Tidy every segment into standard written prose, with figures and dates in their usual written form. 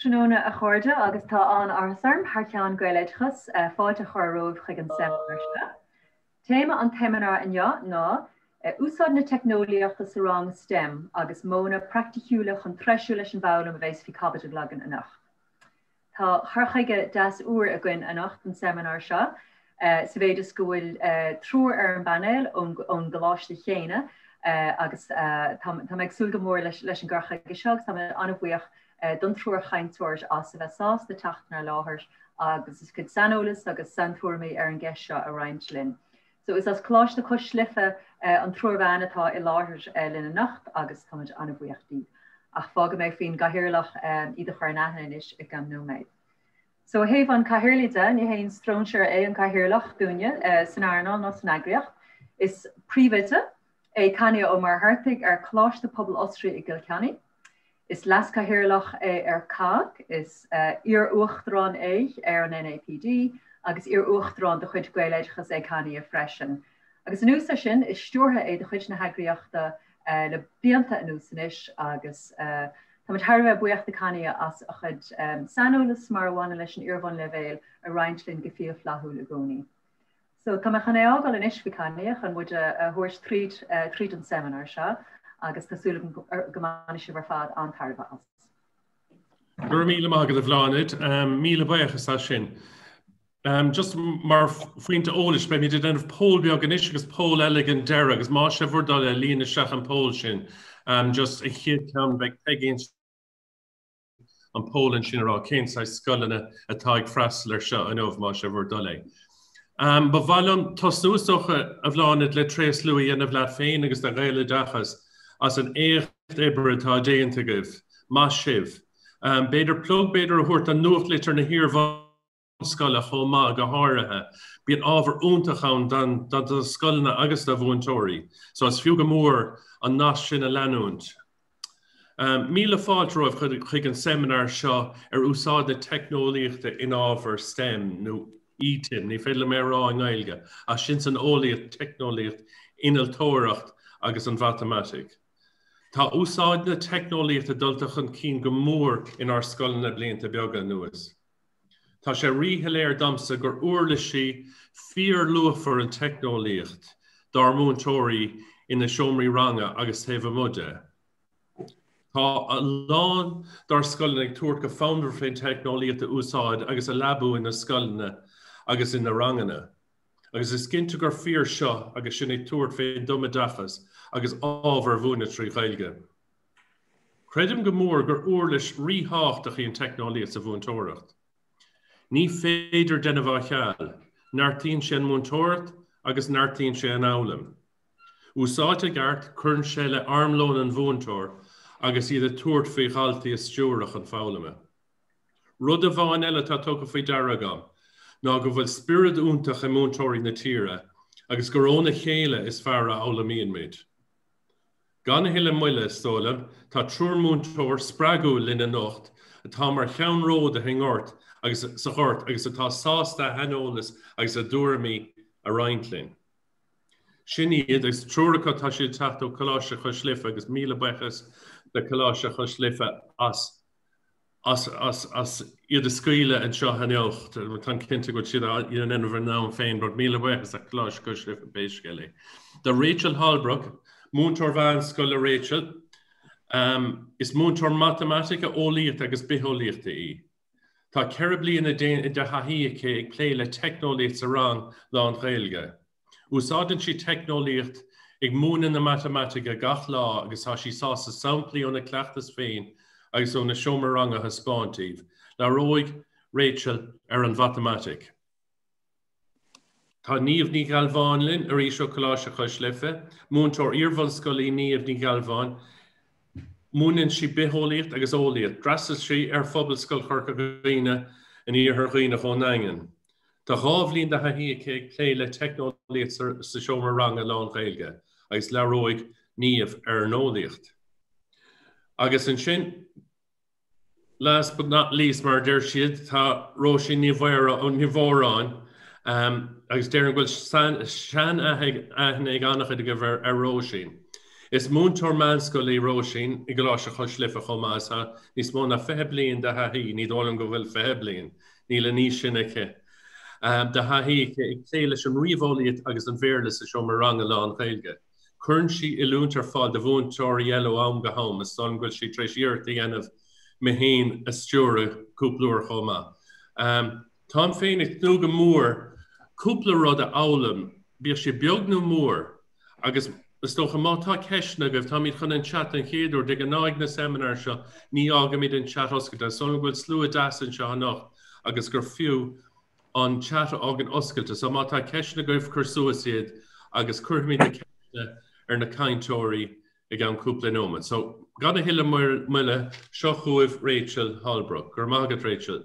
Tróna a chuirde agus tá an ársarm Harceán Gaeilgeachas fáilte chóiróibh chuig an seomra. Téma an témanar inniu ná Úsáid na Teicneolaíochta sa rang STEM agus móna praiticúla chun treisiú leis an bhfoghlaim a bheits fi cabbaid aglagan anocht. Tá thorchaige 10 uair a gcuin anocht an seminar seo, sa bhéidir go bhfuil triúr ar an Painéal ón Choláiste chéine agus tá éagsúla go mór leis an gcurchaige seo tá anmhaoch don triúr chainteoirí as a bheith sás de Teicneolaíochta agus is go sanolas agus santuairmí ar an gceist seo a roinnfidh. So is as Choláiste Cois Life an trúrhhain atá I láthair lena nacht agus táid anmhaochtaí. Ach fága méid faoin gcathaoirleach iad chuir nathainis I gan nóméid. So héh an caitheirlíide ní héon strónseir an caitheoirleach dúine san airnál nó san eagraíocht is príomhite caiine ó mar thurtaigh ar Choláiste Pobal Osraí I Gilceannaigh. Is leas caitheoirleach ar CAG is Iar-bhunscoile ar an NAPD agus Iar-bhunscoile de chuid Gaeilgeachas caiine a freisin. Agus an úsa sin is stúrtha de chuid na heagraíochta le blianta an úsanis agus tá tharbh buíochta caiine as a chud sanolas mar bhhaine leis an iar-bhunléibhéal a roinnfidh go fíomh flathú le gcónaí. So tá me chanéágáil in isfi caiine an bhfuid a thuairt tríd an seminar seo agus tásúla gomáine si bhar fad an tharbh as. Gur míle mágad a bhláinid, míle buíochas a sin. Just mar faointe ólis be mí den pól beag an agus pól elegant deire agus má sé bhór dal lína seach an pól sin just a chéad ceann beag tegéint an pól sin rá cénsa scoilena atá ag freistal ar seo an óh má sé bhór dal Ba bhhailm tosúsocha a bhláinid le tréas luí ana bhlead féin agus de réile dachas as an écht ibre atá déanta goibh má sibh. Beidir plug beidir a thuirt an nuacht litir na híar-bhunscoile chomá go háirithe, bíon ábhar úntach ann dan do scoilna agus do bhunteoirí. So as fiú go mór an nás sin a leanúint. Míle fáilt roimh chuig an seminar seo ar úsáid na Teicneolaíochta in ábhar STEM nó ETIM, ní féile mé rá an Ghaeilge, a sin san ólaíocht Teicneolaíocht inaltóireacht agus an mathematic. Tá úsáid na Teicneolaíochta dultach an cín go mór in ar scoilna blianta beaga nuas. Tá sé ríthe damsa gur uirla sí fearr luafar an Teicneolaíocht dar Múinteoirí ina seomraí ranga agus taobh muide. Tá a lán dar scoilna ag tuairt go founder féin Teicneolaíochta úsáid agus a labú ina scoilna agus ina rangana. Agus is cinnte gur fearr seo agus sin ag tuairt féin dumadachas agus ábhar bhúna trí Ghaeilge. Credim go mór gur uirlis rítháchtach í an Teicneolaíocht sa bhunteoireacht. Ní féidir denna bhfoghlaim, neartíonn sé an múinteoireacht agus neartíonn sé an abhalim. Úsáid ag art chun sé le armlón an bhunteoir agus iad a tuairt faoi chaltaí isteúrach an foghlaime. Rud a bháin eile tá tógad faoi deire agam, ná go bhfuil spirid úntach i múinteoirí na tíre agus gur óna chéile is fearr a abhlamíonn méid. Gan hiile muile stólam, tá triúr múinteoir spreagúil ina nocht atá mar cheann-ród a hingort agus sa chort agus atá sásta heanolalas agus a dúramí a roinnfidh. Sin iad agus triúracha tá siad tacht ó Choláiste Cois Life agus míle buíochas de Choláiste Cois Life as iad a scoile an seo haneocht, tan cinnte go siad iad an enmhar ná féin, bud míle buíochas a Choláiste Cois Life béisceile. De Rachel Hallbrook, múinteoir bhfoghlaim Rachel, is múinteoir mathematica ólaíocht agus bitholaíochta í. Tá ceithre bliana de haíocha ag plé le Teicneolaíocht sa rang lán-Ghaeilge. Úsáidann si Teicneolaíocht ag múna na mathematica gach lá agus tá si sása samplaí óna cleachtas féin agus óna seomra ranga hispáintíh, le róig Rachel ar an mathematic. Tá níomh ní galbhánlinn ar ísio Choláiste Cois Life, múinteoir iar-bhunscoile níomh ní galbhán, múnann si bitholaíocht agus ólaíocht, drasas si ar phobal scoil chorca dhaoine in iarthar dhaoine chun aigean. Tá ghábhlíonn de haíocha ag plé le Teicneolaíocht sa seomra ranga lán-Ghaeilge, agus le róig níomh ar an ólaíocht. Agus an sin, last but not least mar deir siad, tá Róisín Níomhmhaire ó Níomhórán, agus déir an bhfuil sean ag annach go bhar ar Róisín. Is múntóir bhfoghlaim róisín I gláiste chuis lifa chomásá, níos mó na 5 bliain de haí, ní dólam go bhfuil 5 bliain, ní le níos sin aici. De haí ag cléile sem riomholaíocht agus an bhéarlas a seomra ranga lán-Ghaeilge. Chun si I lúntar fáil de bhúntóir yellow am go home, is son goil si treis iartaí anamh mehéin a stúra cúplúir chomá. Tá féin ag nó go mór cúpla rud a álam, bíoh sé beag nó mór, agus is tócha mátá ceisna goibh tá míad chun an chat an chéadú de an náid na seminar seo ní ága míad an chat oscailta, son bhfuil slú a dasan seo nach agus gur fiú an chat ágan oscailta, so mátá ceisna goibh chur suasíad agus chuirmíad na ceisna na Aoichainteoirí ag an cúpla nóman. So gan a hiile muile seo chuibh Rachel Hallbrook, gur mágad Rachel.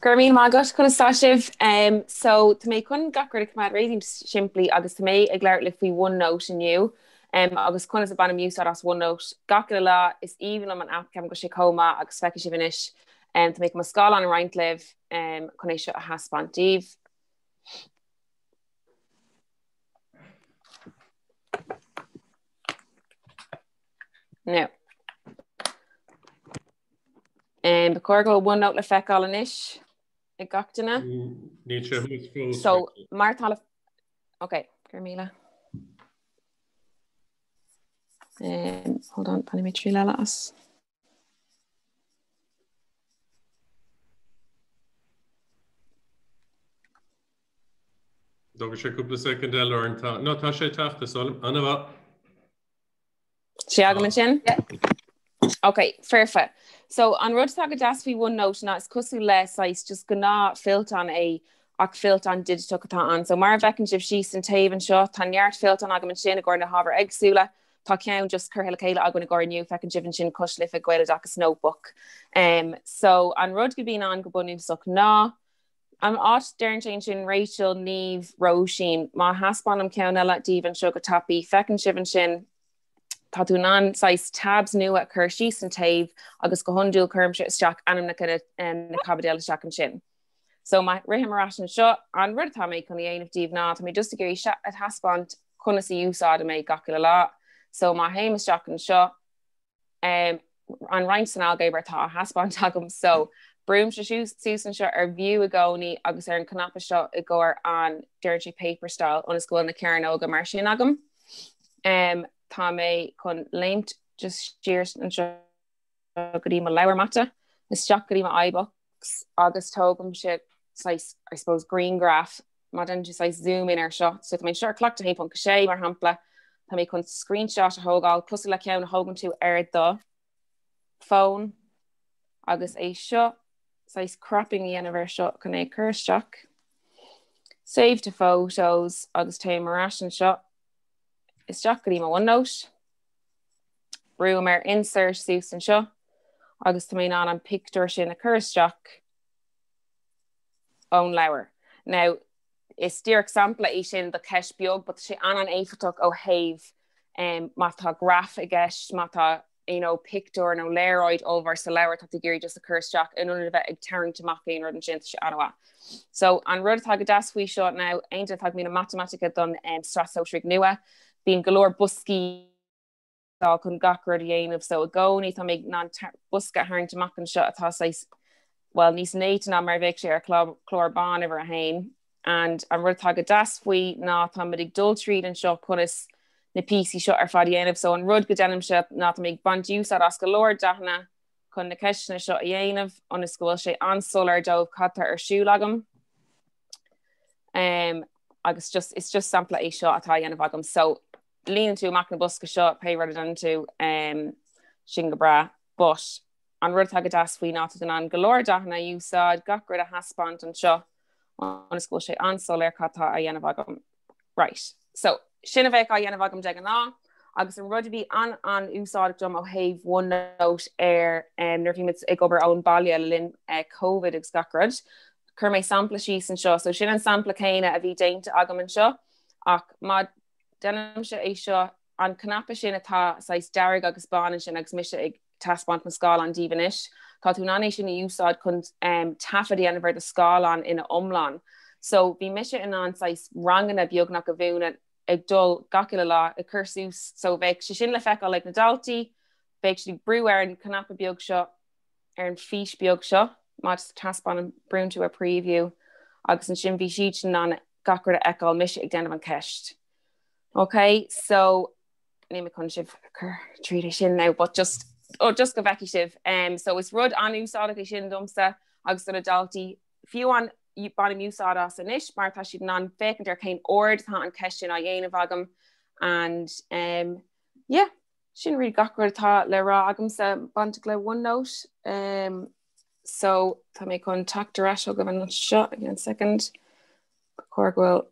Gur mín mágat chun stáisih, so tá mé chun gacr cumad réidim siimplí agus tá mé ag leir le faoi one note inniu, agus chun a banna músá as one note. Gacr lá is even am an appcam go sé cóma agus feice si bhanis, tá mé go scáil an roinnfidh chun é seo a haspántíomh. No. Ba chuir go one note le feicáil inis. I gachtainna. So, mar tal. Okay, Carmela. Hold on, panna me trí leas. Dogus sé cúpla second eile an tá. No, tá sé teachta solim. Anna bha. Sí agamann sin? Okay, perfect. So an rud tá go dasfi one note na is cosú leis just gná filt an ach filt an digitachtaí an. So mar bhecinn sibh síos an taobh an seo, tá neart filt an agamann sin a gcóir na hábhair éagsúla, tá ceann just curtha chéile agan na gcóir nniu fecinn sibh sin cos lifa gcuile agus notebook. So an rud go bhín an go bunú soch ná. Am áit dearn sin Rachel níomh Roisin, má haspán am ceann eile díobh an seo go tapí, fecinn sibh sin tá tú ná sais tabs nua a chur síos an taobh agus go honúil chumse isteach anam na cabadéile isteach an sin. So má rithim marráis an seo an rud tá mé chun dhéanamh díobh ná, tá mé just a gurí a haspáint conas a úsáid a mé gacail lá. So má haim isteach an seo an roinnt san algéibre tá a haspáint agam, so brúm se sús an seo ar bhiú a gcónaí agus ar an canapa seo i gcóir an dirty paper style an scoil na cearn óga mar sin agam. Tá mé chun léimt just steers an seo go dtí mo leabhar mata, is steach go dtí mo iBooks agus tógam si I suppose green graph má den just zoom in ar seo, so tá mé seo clocht a hé pon sé mar hampla, tá mé chun screenshot a hógáil cosú le ceann hógan tú ar do phone agus é seo cropping í anamh seo chun é chuirteach. Save to photos agus tá marráis an seo. Is Jack go dtí one note. Brú mar insert sús an seo, agus tá mé ná an picture sin a chuirteach ón leabhar. Now, is tír example é sin de ceis beag, but sé an éifiúach ó thaobh má tá graph i gceist, má tá picture nó léireoid over sa leabhar tá géirí just a chuirteach in úna bheith ag tearn tamach éon rud an sin sé anha. So an rud tá go dasfuí seo now, aonanta tá mí na matematica don stratóisrig nua, bín golóir buscí chun gacrad dhéanamh, so a gcónaí tá méid ná busca tharn tamach an seo atá well níos néit ná mar bheith sé ar chlórbán over a hain, and an rud tá go dasfuí ná tá mid ag dul tríd an seo conas na PC seo ar fad dhéanamh, so an rud go denim se ná tá méid bant úsad as go leor deachna chun na ceisna seo a dhéanamh an is go bhfuil sé ansolar dómh catta ar siúil agam. Agus it's just sampla é seo atá dhéanamh agam, so líonn tú amach na busca seo pe rud an tú sin go bra, but an rud tá go dasfuí ná den an go leor deachna úsáid gacrad a haspáint an seo an is go bhfuil sé ansolar catta a dhéanamh agam. Right, so sin a bheith a dhéanamh agam de an ná, agus an rud bhí an úsáid dom ó thaobh one note ar nuirtíimiid ag obair ón baile linn COVID agus gacrad, chur mé sampla síos an seo, so sin an sampla céine a bhí déinte agam an seo, ach má denim se é seo an canapa sin atá deirg agus bán sin agus mise ag taspáint na scáil an díhanis, tá tú ná sin i úsáid chun tafadí anamh de scáil an ina omláin. So bhí mise in an rangan a beagnach a bhúna ag dul gaciile lá a chursús, so bheith sé sin le feicáil le na daltaí, bheith si brú ar an canapa beag seo ar an fís beag seo, má taspan an brún tú a preview, agus an sin bhí siad ná gacra a eáil mis ag déanamh an ceist. Okay, so níime chun sibh chur tríd sin now, but just go bheici sibh. So is rud an úsáideach sin domsa agus do na daltaí fiú an banna úsáid as inis, mar tá siad ná fécinn ar céin ord tá an ceistin a dhéanamh agam, and yeah, sin ri gacra tá le rá agam sa bant le OneNote. So tá mé chun tactar eis go bhfuil seo again second. Corgwell.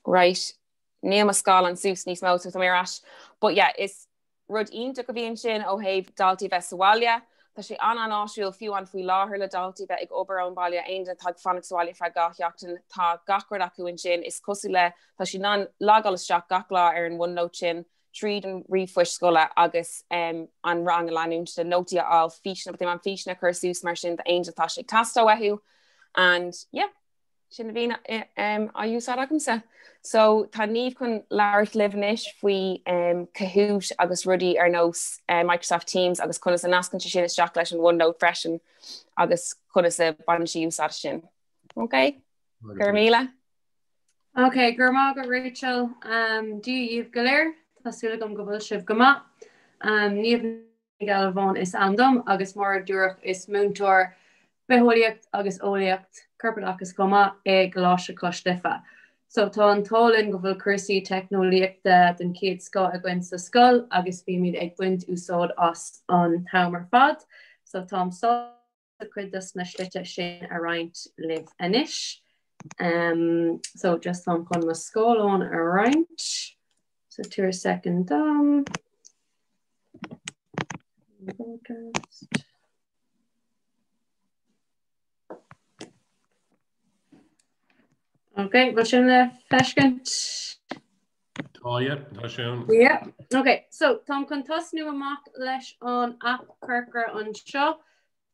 Right. Níl scáil an sús níos mó tá mé ras. But yeah, is rud ionta go bhíonn sin ó thaobh daltaí bheith sáile. Tá sé an áisiúil fiú an faoi láthair le daltaí bheith ag obair ón baile aon den tag fannacht sáile fra gathheachtain tá gacrad acu in sin is cosú le tá sí ná lágáil isteach gach lá ar an OneNote sin tríd an riomhfuis scoile agus an rang leanúnta nótaí áil físna, but an físna chursús mar sin aon tá sé tasta wethú, and yeah, sin bhíon a úsáid agamsa. So tá níomh chun leabhart libhnis faoi Kahoot agus rudaí ar nós Microsoft Teams agus conas a nascannta sin isteach leis an OneNote freisin agus conas a ban si úsáid sin. Okay? Gur míle? Okay, gur má go Rachel, díomh go léir, tásúla gom go bhfuil sibh go maith. Níomh gal bhán is andam agus mar dúireach is múntóir beholíocht agus ólaíocht corporate agus cuma ag Choláiste Cois Life. So tá an tálinn go bhfuil cursaí teicneolaíochta den céad sco a gcuin sa scoil agus bhí míad ag buint úsáid as an tamar fad. So tám sá cuidas na slite sin a roinnt libh inis. So just tám chun na scóilón a roinnt. So 2 second broadcast. Okay, wat sin le feiscint? Tá sin. Yeah. Okay, so Tom chun tasnú amach leis an app Kirker an seo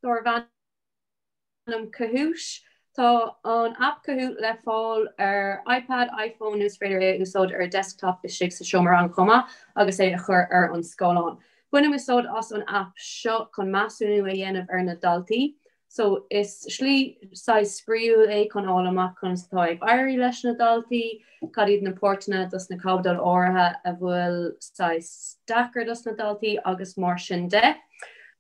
dor bhanam Kahoot. Tá an app Kahoot le fáil ar iPad, iPhone is féidir úsáid ar desktop is sig sa seomra an comma agus é a chur ar an scáilán. Bunim úsáid as an app seo chun measúnú a dhéanamh ar na daltaí. So is slí sais scríú é chun álamach chun tá ag airí leis na daltaí, cadíad na pórtainna dus na cabdal áirithe a bhfuil sais dachar dus na daltaí agus mar sin de.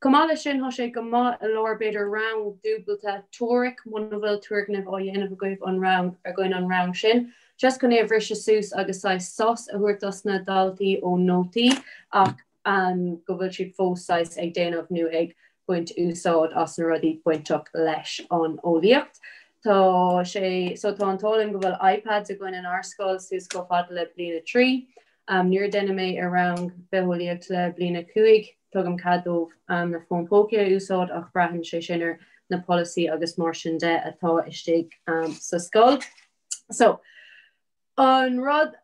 Cumála sin tho sé go maith a leor beidir rang dúbalta tóric muna bhfuil tuaireanamh ó dhéanamh goibh an rang ar going an rang sin. Just chun é bhrisise sús agus sais sos a thuair dus na daltaí ó nótaí ach go bhfuil siad fós ag déanamh nu ag buint úsáid as na rudí buintach leis an ólaíocht. Tá sé so tá an tálinn go bhfuil iPads a gcuin an arscoil sús go fada le bliana 3. Níor déine mé ar rang beholíocht le bliana 5. Tugam cadómh na fón pócia úsáid ach breathann sé sinar na policy agus mar sin de atá istigh sa scoil. So an rud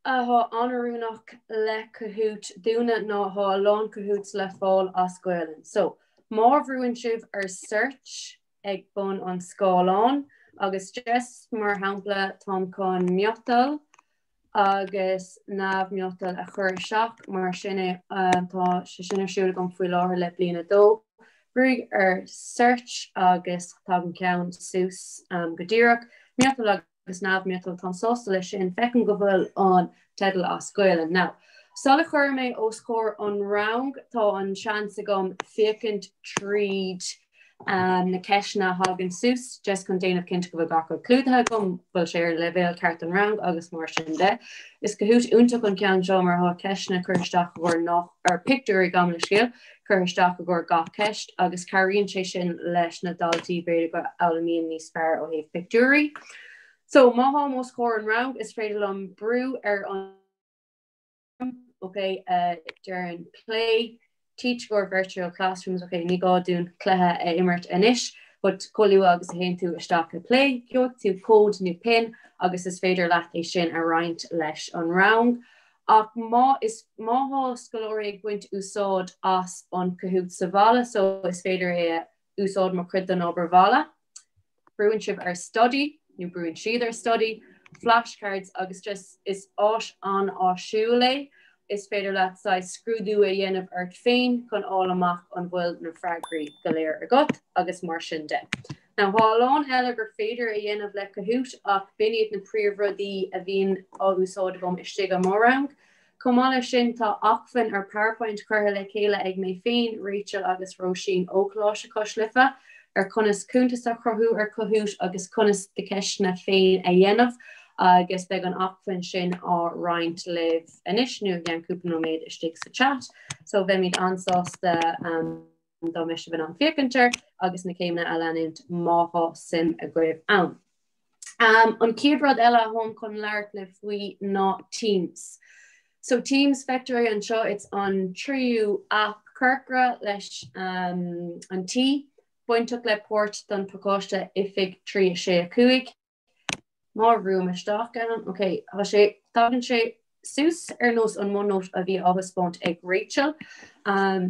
há anarúnach le Kahoot dúna ná há lán Kahoots le fáil as Ghaeilge. So Mar bhrúin sibh ar search ag bun an scáilán agus just mar hampla tám chun miotal agus náb miotal a chur seach mar sinne tá sé sinna siúla gom faoi láthair le bliana dó. Brúig ar search agus tá an ceann sús go ddíreach miotal agus náb miotal tá sásta lei sin fecinn go bhfuil an tedal as Ghaeilge. Now, Sala chuir mé ó scór an rang tá an seans a gom fécint tríd na ceisna hagan sús, just chun déanamh cinnte go bh gachar clúdathe gom bhfuil sé ar leibhéal ceart an rang agus mar sin de. Is Kahoot úntaach an ceann seo mar tha ceisna chuirteach go nach ar picúir gam le scéal, chuirteach go gur gach ceist agus caríonn sé sin leis na daltaí beidir go elamíon níos fearr ó thaobh picúirí. So má há mó scór an rang is féidir an brú ar an okay, during play, teach or virtual classrooms, okay, ní gá dún clethe immert inis, but colú agus a hen tú isteach a play, ceocht tú code new pin, agus is féidir leat é sin a roinnt leis an rang. Ach má há scolóirí ag buint úsáid as an Kahoot sa bhalla, so is féidir é úsáid mar chud an obair bhalla. Brúin sibh ar study, nu brúin siad study, flashcards agus just is áis an áisiúla, is féidir leat scrúdú a dhéanamh ort féin chun all amach an bhfuil na freagraí go léir agat agus mar sin de. Now háláin eile gur féidir a dhéanamh le cathút ach biniad na príomhrudaí a bhíon á úsáid gom istigh go mórrang. Comála sin tá acmhainn ar PowerPoint curtha le chéile ag mé féin Rachel agus Roisin ó Choláiste Cois Life ar conas cúntas a chruthú ar cathút agus conas de ceisna féin a dhéanamh agus beag an acmhainn sin á roinnfidh inis nu gan cúpa nó méid istigh sa chat. So bheith míad ansásta dá meisi bin an fiacantar agus na céimna a leanúint mátha sim a gcuibh ann. An cíbrad eile hon chun leart le faoi ná Teams. So Teams Factory an seo it's on triúr app Kirkra leis an tí buintach le port don Choláiste ifig 3 Má room isteach gan. Okay, ha sé dagan sé sús nos an mónót a bhí áhaspónt ag Rachel.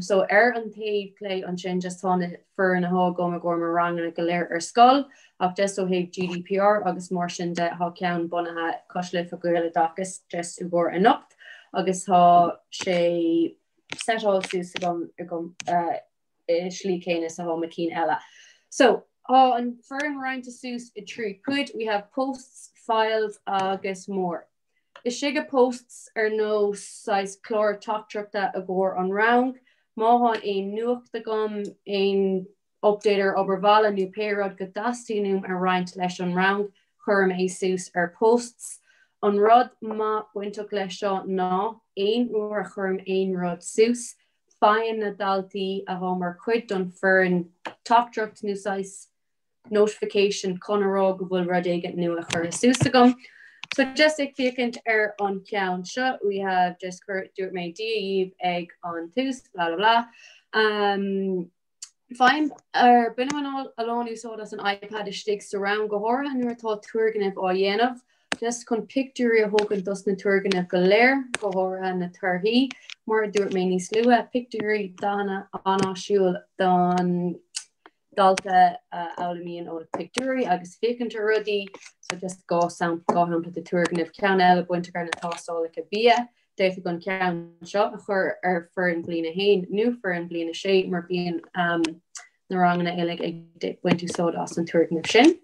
So an taobh lé an sin just tháina fearr na há gom a gorma ranga go léir ar scoil ach just ó héag GDPR agus mar sin de há ceann bunathe Cois Life a gcuile dagus just u bhór an nocht agus há sé setáil sús gom slí céine sa há macín eile. So an fearr round to sús I trí cuid, we have posts, files agus more. Is siga posts nó size chlór tachtrachta a gcóir an rang, máhan ein nuachta gom ein updater obervala nu pérod go dastíúm a roiint leis an rang chum é sús ar posts. An rud má buintach leis seo ná ein uair a chum ein rud sús, fain na daltaí a hamar cuid don fearr tachtracht nu size notification conará go bhfuil rud éige nu a chur sús agam. So just ag fiacant ar an ceann seo, we have just dúirt mé díomh ag an tús, bla bla bla. Fine, bin an alón úsáid an iPad istigh sa rang go háir an nuair atá tuairgeanibh á dhéanamh, just chun picúí a thógan dus na tuairgeanibh go léir go háir na tuirthaí, mar dúirt mé níos lua picúí dána anáisiúil don dalta álamíon ó picúí agus fécantar rudaí, so just gá hampla de tuairgeanibh ceann eile buinte gar na tásála a bia, déirtha gon ceann seo a chur ar fearr an bliana hain, nu fearr an bliana sé mar bíon na rangana eile ag buintú sód as an tuairgeanibh sin.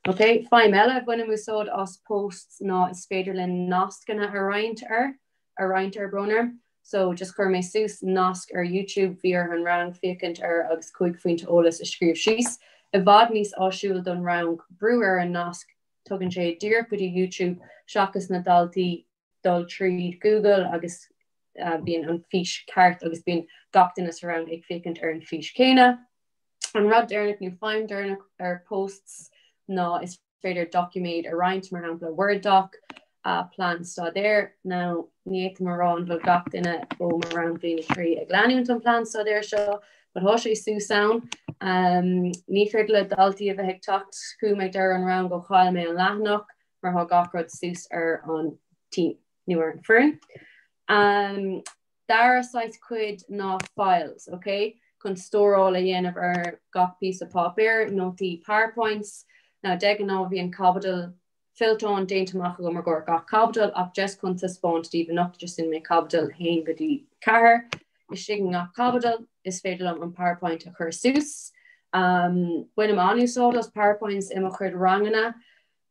Okay, fáim eile buine úsáid as posts ná is féidir le nascanna a roiint ar bronar. So just chur mé sús nasc ar YouTube vír an rang fécant ar agus chuig faointe ólas a scríomh síos. I bhfad níos áisiúil don rang brú ar an nasc tugann sé dír chudí YouTube seachas na daltaí dul tríd Google agus bíon an fís ceart agus bíon gachtanas around ag fécant ar an fís céine. An rud dearnach nu fáim dearnach ar posts ná is féidir document a roiint mar hampla Word doc, plan sta there. Now níag marrán bhfuil gacht ina ó marrán bhína trí ag leanúint an plan sta there seo, but há sé sú sound. Ní féidir le daltaí a bheith ag tacht cúméid ar an rang go cháil mé an leathnach mar há gachrod sús ar an tí nuair an fearn. Dar site cuid ná files, okay? Chun stóráil a dhéanamh ar gach piece of papier, nótaí PowerPoints. Now de an á bhí an cabdal filtón déantamach go mar gur gach cabdal ach just chun sa spáint díobh up just in mé cabdal hain go dtí cethair. Is sigin gach cabdal is féidir an PowerPoint a chur sús. When am anúsáid as PowerPoints im a chuid rangana,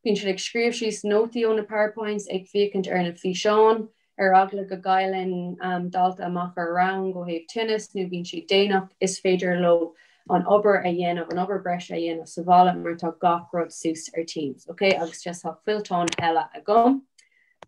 bhíonn siad ag scríomh síos nótaí ó na PowerPoints ag fécant ar na fiseán, ar agla go gailen dalta amach ar rang go héobh tinnis, nu bhíonn siad déanach is féidir lo an obair a dhéanamh, an obair breis a dhéanamh sa bhalla mar tá gach rud sús ar Teams. Okay, agus just ha filtón eile a gom.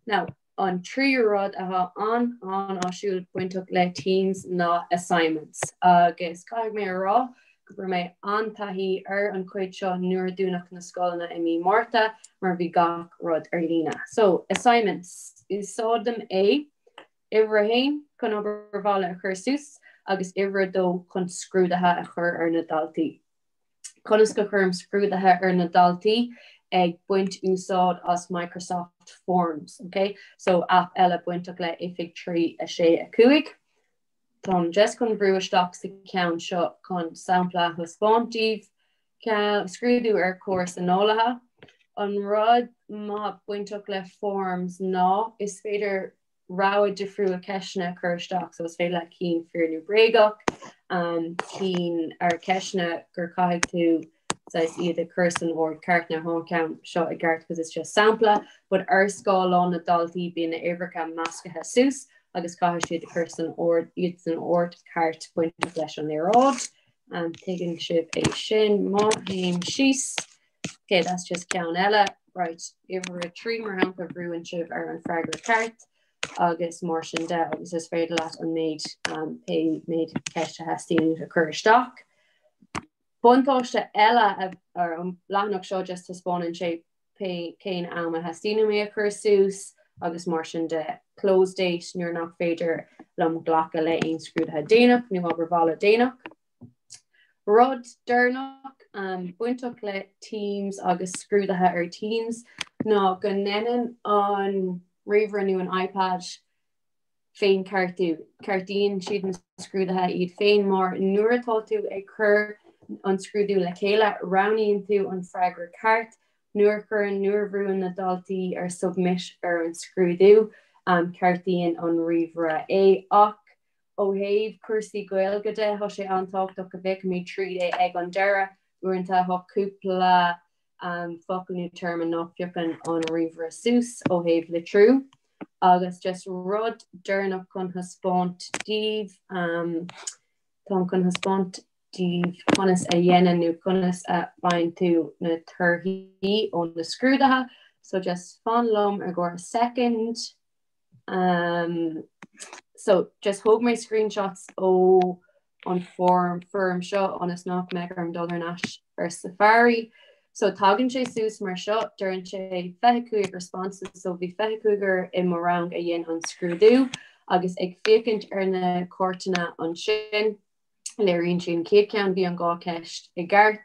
Now, an triúr rud a ha an áisiúil buintach le Teams ná assignments. Agus caithfidh mé rá, go mé antaithí ar an chuid seo nuair dúnach na scoilna i mí Marta mar bhí gach rud ar lína. So, assignments. Úsáidm é, ihre hain chun obair bhalla a chur sús, agus ihre dó chun scrúdathe a chur ar na daltaí. Conas go chum scrúdathe ar na daltaí ag buint úsáid as Microsoft Forms. Okay? So app eile buintach le ifig trí a sé a cuaig. Tá just chun bhrúisteach sa ceann seo chun sampla thuspáintíomh, scrúdú ar cuas an nólathe. an rud má buinteach le forms ná is féidir ráid difriú a ceisna chuirteach, so is féidir le cín fearr nó bréagach, cín ar ceisna gur caiigh tú iad a cursan or cartna home count shot a gart because it's just sampla, but our skull on adulty being a Everca maska Jesus, agus caiigh siad a cursan or it's an ort cart point of flesh on their odd, and taking ship a shin ma him shees. Okay, that's just count ella. Right, over a tree mar hamp of ruin ship ar an fragger cart. Agus Martian da agus is féidir leat an made ceiste hastíú a cur stock. Buntáiste eile ar an leanach seo just to spawn in shape pe céin ama hastíú mé a cur sús agus Martian de close date nuair nach féidir lom ghlacha le ein scrútha dénach nu obair bhla dénach. Rod dernach buintach le teams agus scrútha ar teams ná go nennen an river nu an iPad féin cartín siad an scrútha iad féin mar nuair atá tú ag cur an scrúdú le chéile roundíonn tú an fragger cart nuair chur an nuair bhrúin na daltaí ar submit ar an scrúdú cartíonn an rihre é ach ó thaobh cuasaí Ghaeilge de tho sé antáchtach go bheic mé tríd é ag an deire uaireanta thug cúpla focailú term an nachfiocan an rihre sús ó thaobh le trú agus just rud dernach chun thuspáint díobh tá chun thuspáint díobh conas a dhéanaan nó conas a bhaint tú na turthaí ón na scrúdatha, so just fan lom ar ggur a second. So just hope my screenshots ó an firm seo an is nach me an dollar nash ar Safari. So tagann sé sús mar seo durin sé feithicúig responses, so bhí feithicúigur I mar rang a dhéon an scrúdú agus ag fécint ar na cuairteanna an sin léiríonn sin céad ceann bhí an gá ceist I gceart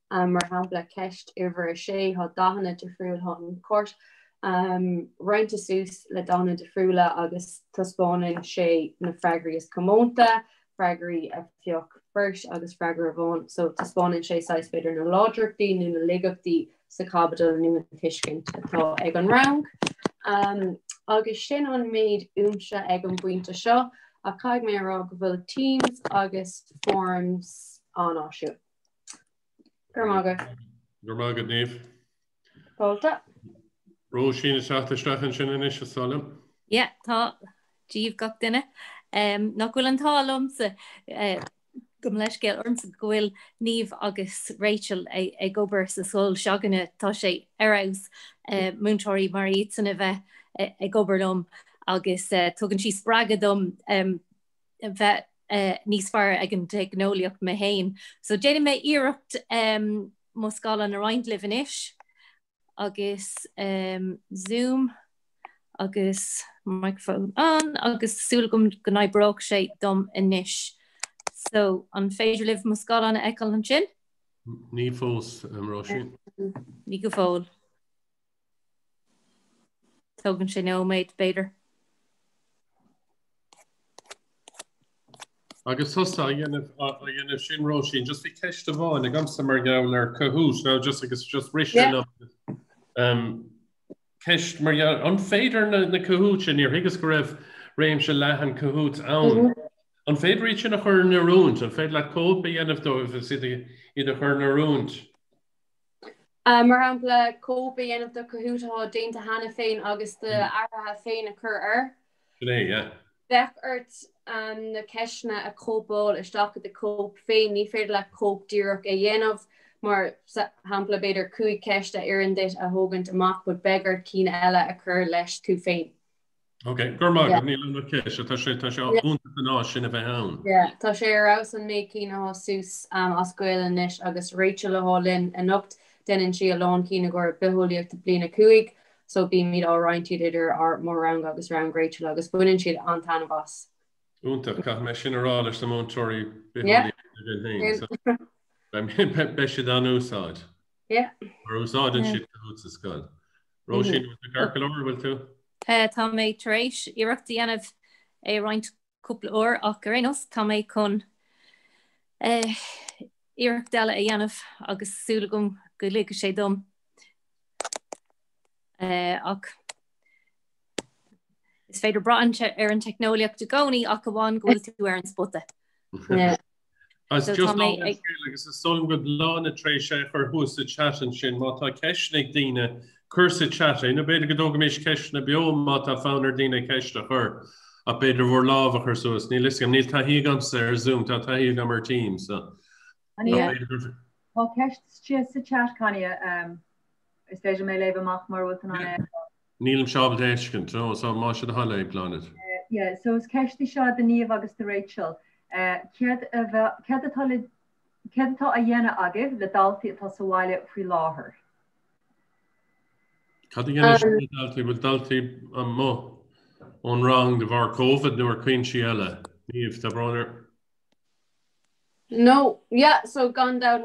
mar hampla ceist uimhir a sé há dahanana difriúil há an cuairt. Roinnta sús le dana difriúla agus taspáin sé na freagaí is commónta, freagaí a fioch first agus freagar a bhain, so taspáin sé sais beidir na láidirachtaí nó na ligachtaí sa cabadal nu an tuiscint atá ag an rang. Agus sin an méid úmse ag an buinte seo a caiig mé rá go bhfuil teams agus forms an áisiú. Gur mágad. Gur mágad níomh. Pálta. Róisín is seachtain sin inis a salam? Yeah, tá díobh gach duine. Nach bhfuil an tálamsa gom leis céil ormsa gohfuil níomh agus Rachel ag gobar sa sóil seaganna tá sé arás Múinteoirí mar iad sanna bheith ag gobar dom agus tugann sí spragadm bheith níos fearr ag an Teicneolaíochta me hain. So déanam mé iarracht mo scála na roinnfidh inis agus Zoom agus microphone on agus súlagum go naibreoch sé dom inis. So an féidir libh mo scála na eiceil an sin? Ní fós Róisín. Ní go fóil. Tugann sé nóméid beidir. Agus thosta a dhéanamh sin Róisín, just bhí ceist a bháin ag gamsa mar gabhail ar cahús, ná agus just risin ceist mar an féidir na cahút sin ar higus go raibh réim se lehan cahút ann. An féidir sin a chur narúnt, an féidir le cópa dhéanamh dó if iad a chur narúnt. Mar hampla cópa dhéanamh do cahútá déanta hana féin agus de airtha féin a chur ar. Today, yeah. Bheith ort na ceisna a cópáil isteach de cóp féin, ní féidir le cóp díreach a dhéanamh, mar hampla beidir cuaig ceiste iarn dit a thugant amach bud begar cín eile a chur leis tú féin. Ok, gur mágad ní le ceis, tá sé únta ná sin a bheith ann. Tá sé arás an mé cína á sús as Ghaeilge inis agus Rachel a hálinn a nocht denan si a lán cína gur beholíocht blina cuaig, so bí míad á roinntiad idir ar mór rang agus rang Rachel agus buineann siad an tanna bhas. Únta, cach me sin ará leis na Múinteoirí beholíocht be siad an Úsáid. Ar Úsáid an siad cahút sa scoil. Róisín with the garcail bhfuil tú? Tá mé taréis iirecht dhéanamh é roiint cúpla uair ach gur rénos tá mé chun iirecht deile a dhéanamh agus súlagum go léige sé dom. ach is féidir brain an Teicneolaíochta gcónaí ach bháin ghfuil tú ar an spotta. As just agus is so good lán a trééis sé chu hús a chatan sin má tá ceisnig díine cursa chata ina beidir go dóga mééis ceisna beom má tá fánar díine ceiste chur a beidir bhór lábha chu suas ní liscam níl taí gamsa ar Zoom tá taí go mar team so. Well, ceist sa chat Connie is féidir mé léh amach mar bhfuil an Nílam seábal éiscint so má se hala ag planet. Yeah, so is ceistí seo den níomh agus de Rachel. Cead atá a dhéana agah le daltaí atá sa bhaile faoi láthair. Cad a dhéana daltaí bhfuil daltaí an mó ón rang de bhar COVID nuair cuinsi eile. Níomh tá branar. No, yeah, so gan dá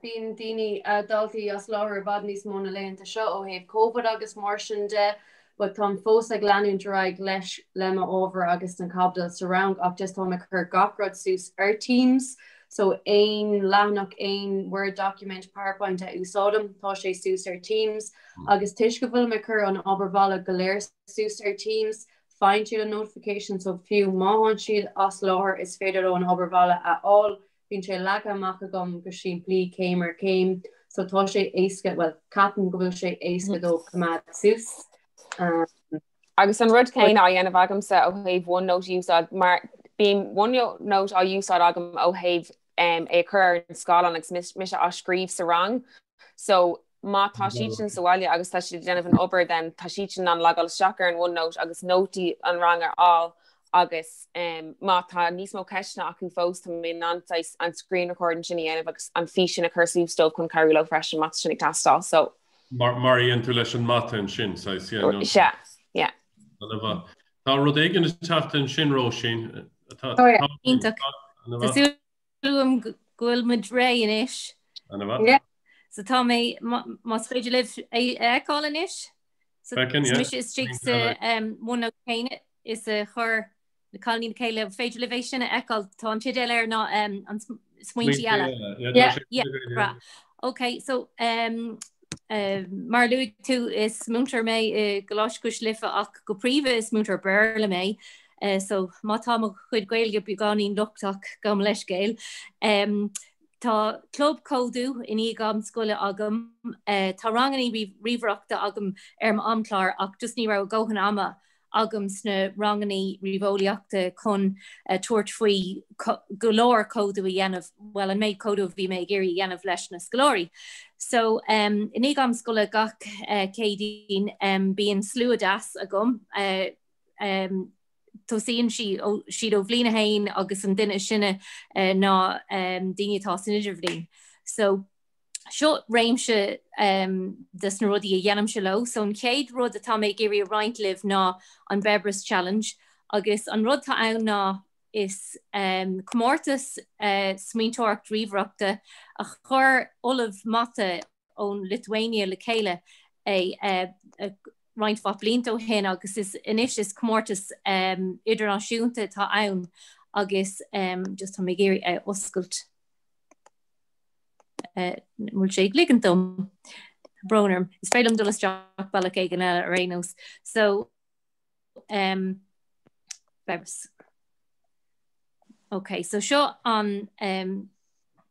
bíon daoine daltaí as láthair bhd níos móna léonnta seo ó thaobh COVID agus mar sin de, but tá fós ag leanún draig leis lema over agus an cabdal sa rang ach just tá chur gachrod sús ar Teams, so ein leanach ein Word document PowerPoint a úsádam tá sé sús ar Teams, agus tuis go bhfuil me chur an obervala go léir sús ar Teams, find siad a notification so fiú máhan siad as láthair is féidir ó an obervala at all. Bhín sé lecha amach agam go sin plí céim ar céim, so tá sé éasca, well, capan go bhfuil sé éasca dó cumad sús. Agus an rud céine a dhéanamh agam sa ó thaobh one note úsáid, mar bíon one note a úsáid agam ó thaobh é chur an scálan agus mis a scríomh sa rang. So má tá siad sa bhaile agus tá siad déanamh an obair den tá siad an legal seachar an one note agus nótaí an rang ar all agus má tá níos mó ceisna acu fós tá mé antais an screen recording sin dhéanamh agus an fí sin a chursúh stóp chun carúla freisin mat sin ag tastal so. Maríon tú leis an mata an sin Tá rud éigen is teachta an sin ró sin. Tásúm ghfuil mu ré inis. So tá mé más féidir libh eáil inis. mis is strict one céine is a chur na cáilín céile féidir libh sinna eáil tá an tidéil ar ná an smuointí eile. Okay, so mar luig tú is múntar mé Choláiste Cois Life ach go príomh is múntar bearla mé, so má tá chuid Ghaeilge beáín luchtach gom leis géil. Tá club códú in bhfoghlaim agam, tá ranganí ríomhreachta agam ar amchlár ach just ní ra gohan ama agam sna ranganí ríomhoghlaíochta chun tuairt faoi go leor códú a dhéanamh, well an méid códú bhí mé géirí dhéanamh leis na scoláirí. So in éagsúla gach cédín bíon slúadas agam, tosíonn siad ó bhbliana hain agus an duine sinne ná daoinetá san idir bhblin. So seo réimse dus na rudí a dhéanam se lo, so an céad rud atá mé géirí a roiint libh ná an Bebris Challenge, agus an rud tá ann ná is comórtas smaointeoireacht ríomhreachta a chur olamh mata ón Lithuania le chéile roiint fa blianta hen agus is inis is comórtas idirnáisiúnta tá ann agus just tá mé géirí oscailt múl sé gligantom Bronarm is féidirm dolas teach bailach ag an eile ar rénos. So Bebris. Okay, so seo an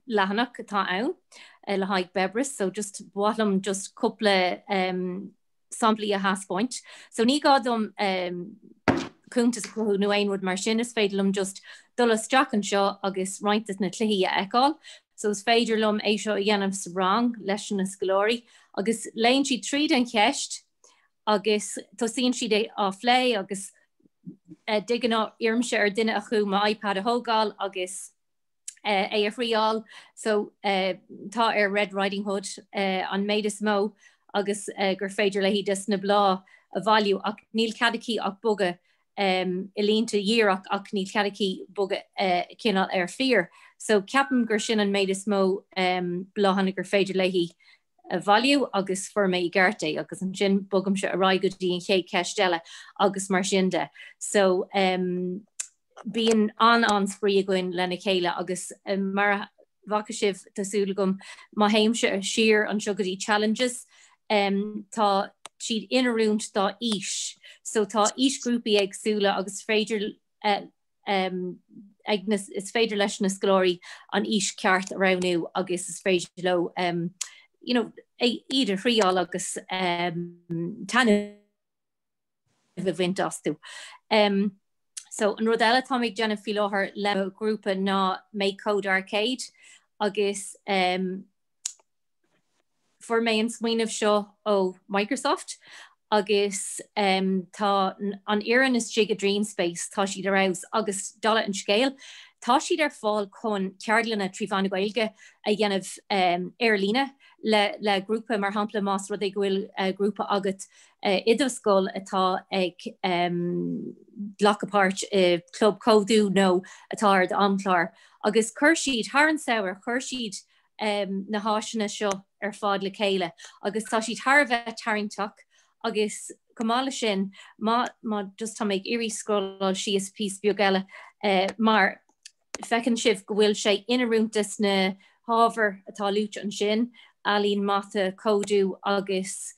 lehanach atá ann le haig Bebris, so just bhlam just couple samplaí a haspoint. So ní gádum cúntas chu nó aonrud mar sin is féidirlum just dolas teach an seo agus roiintas na cluichí a eáil. So is féidirlum é seo a dhéanamh sa rang leis na scoláirí agus léonn siad tríd an cheist agus tosíonn siad é á phlé agus digan á iarmse ar duine a chu má iPad a thógáil agus é a phríáil, so tá ar Red Riding Hood an méid is mó agus gur féidir le hí dus na blá a bhailiú ach níl cadací ach buga i línta díreach ach níl cadací buga cinál ar fearr. So ceapan gur sin an méid is mó bláhanna gur féidir le hí a bhailiú agus forma I garte agus an sin bugam se a rá go dtí an chéad ceistile agus mar sinnde. So bíon an sprí a goin lena chéile agus mar bhaca sibh tásúla gom má héimse ar siar an sugadí challenges. Tá siad inarúnt dá ís. So tá ís grúpi éagsúla agus féidir is féidir leis na scolóirí an ís ceart a ranú agus is féidir lo idir chríáil agus tanna bhaint asú. So an rud eile tá méid déanamh fi láthair le grúpa ná Make Code Arcade agus for mé an smaoinemh seo ó Microsoft agus tá an iarán is jig a Dream Space tá siad arás agus dala an scéal tá siad ar fáil chun cheardlann trí lán-Ghaeilge a dhéanamh airlíne le grúpa mar hampla más rud é gohfuil grúpa agat iadmhscoil atá ag Glacapáirt club códú nó atá ar amchlár agus chuir siad thar an saoir chuir siad na háisina seo ar fád le chéile agus tá siad thar bheith tarintach agus cumála sin má just tá méid irí scroll si is pís beag eile mar fecinn sibh go bhfuil sé inarúntas na hábhair atá lút an sin alíonn mata códú agus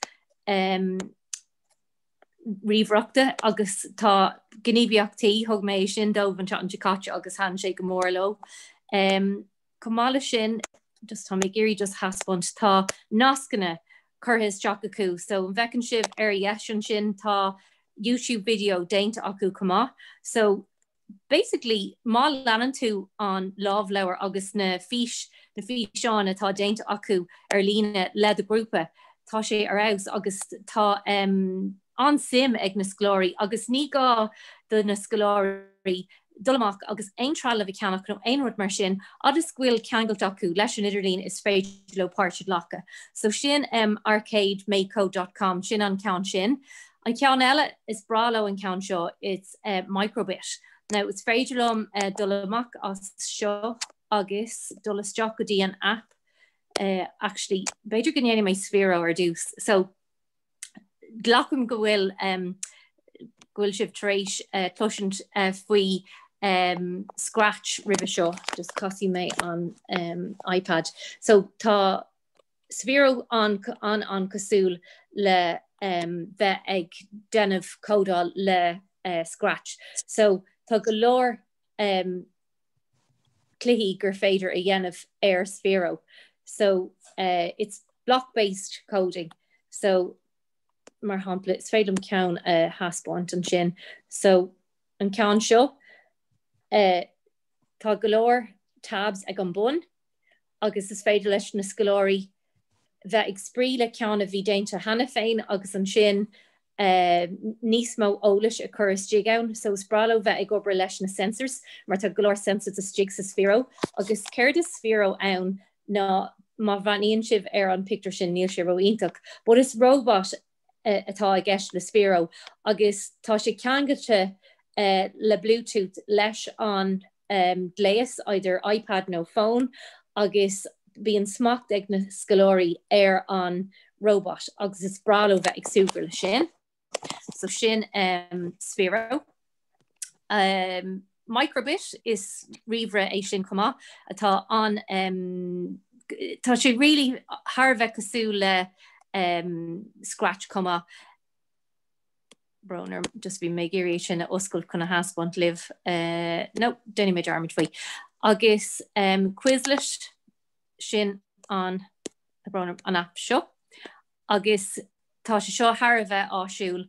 ríomhreachta agus tá gníomhaíochtaí thug mé sin dómhaint an Jakáte agus han sé go mór lo. Cumála sin just tá méid irí just haspont tá nascanna churthas teach acu, so an bhecinn sibh ar dhéis sin tá YouTube video déint acu cumá. So basically má leanan tú an lámh leabhar agus na fís seán atá déint acu ar líne le a grúpa tá sé arás agus tá an sim ag na scolóirí agus ní gá do na scolóirí dulamach agus eintrala bhí ceannach nó einrod mar sin agus bhfuil ceangailt acu leis an idirlín is féidir le páirtead lecha. So sin arcade-makecode.com sin an ceann sin. An ceann eile is bralo an ceann seo, it's microbit. Now it's féidir lom dulamach as seo agus dulasteach go dtí an app actually beidir gnéana mé sféro ar dús. So glacham go bhfuil sibh taréis tuisint faoi scratch river seo, just cosí mé an iPad. So tá sféro an cosúil le bheith ag denmh códáil le scratch. So tá go leor cluichí gur féidir a dhéanamh ar sféro. So it's block-based coding. So mar hampla is féidir ceann haspáint an sin. So an ceann seo tá go leor tabs ag an bun agus is féidir leis na scolóirí bheith ag sprí le ceann a bhí déinte hena féin agus an sin níos mó ólais a churas jig ann, so spralo bheith ag obair leis na sensors mar tá go leor sensors is jig sa sféro agus céir is sféro ann ná má bhaíonn sibh ar an picture sin níl sé roinnfidh, but is robot atá ag gceist le sféro agus tá sé ceangailte le Bluetooth leis an leas either iPad nó phone agus bíon smacht ag na scolóirí ar an robot agus is bralo bheith ag súper le sin. So sin sféro. Microbit is riomhre é sin cumá atá an tá sé really tharbheith cosú le scratch cumá. Broner just bhí mé géirí sin a oscail chuna haspáint libh no déine méid armid faoi. Agus Quizlet sin an broner an app seo. Agus tá sé seo thar a bheith áisiúil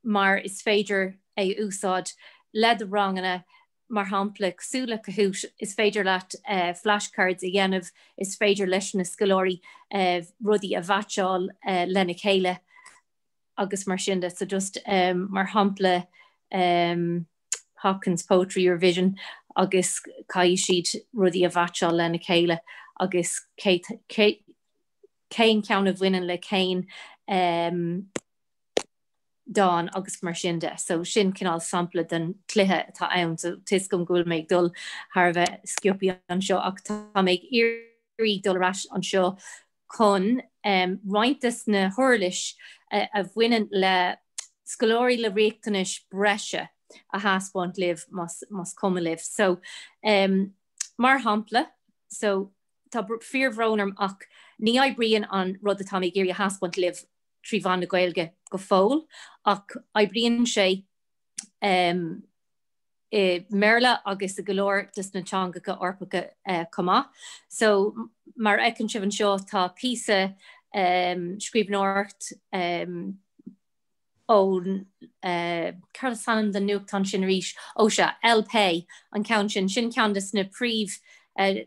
mar is féidir é úsáid le a rangana mar hampla súla cahút is féidir leat flashcards a dhéanamh is féidir leis na scolóirí rudí a bhaiteáil lena chéile agus mar sinnda, so just mar hampla Hopkins Poetry or Vision agus cai siad rudí a bhaiteáil lena chéile agus céin ceann a bhaineann le céin dáin agus mar sinnda. So sin cinál sampla den cluithe atá ann, so tis gom gúil méid dul thar bheith sciopí an seo ach tá méid irí dulrás an seo chun roiintas na thuirlis a bhaineann le scolóirí le réachtanis breise a haspáint libh mas cuma libh. So mar hampla, so tá fearr bhrónarm ach ní bríonn an rud atá méid géirí a haspáint libh trí bhain na Ghaeilge go fóil ach aibríonn sé merla agus a golóir dus na teangacha orpacha comá. So mar ecinn sibh an seo tá písa scríbhneoireacht ón Carol Sanam den nuachtan sin ríis ó se LP an count sin ceandas na príomh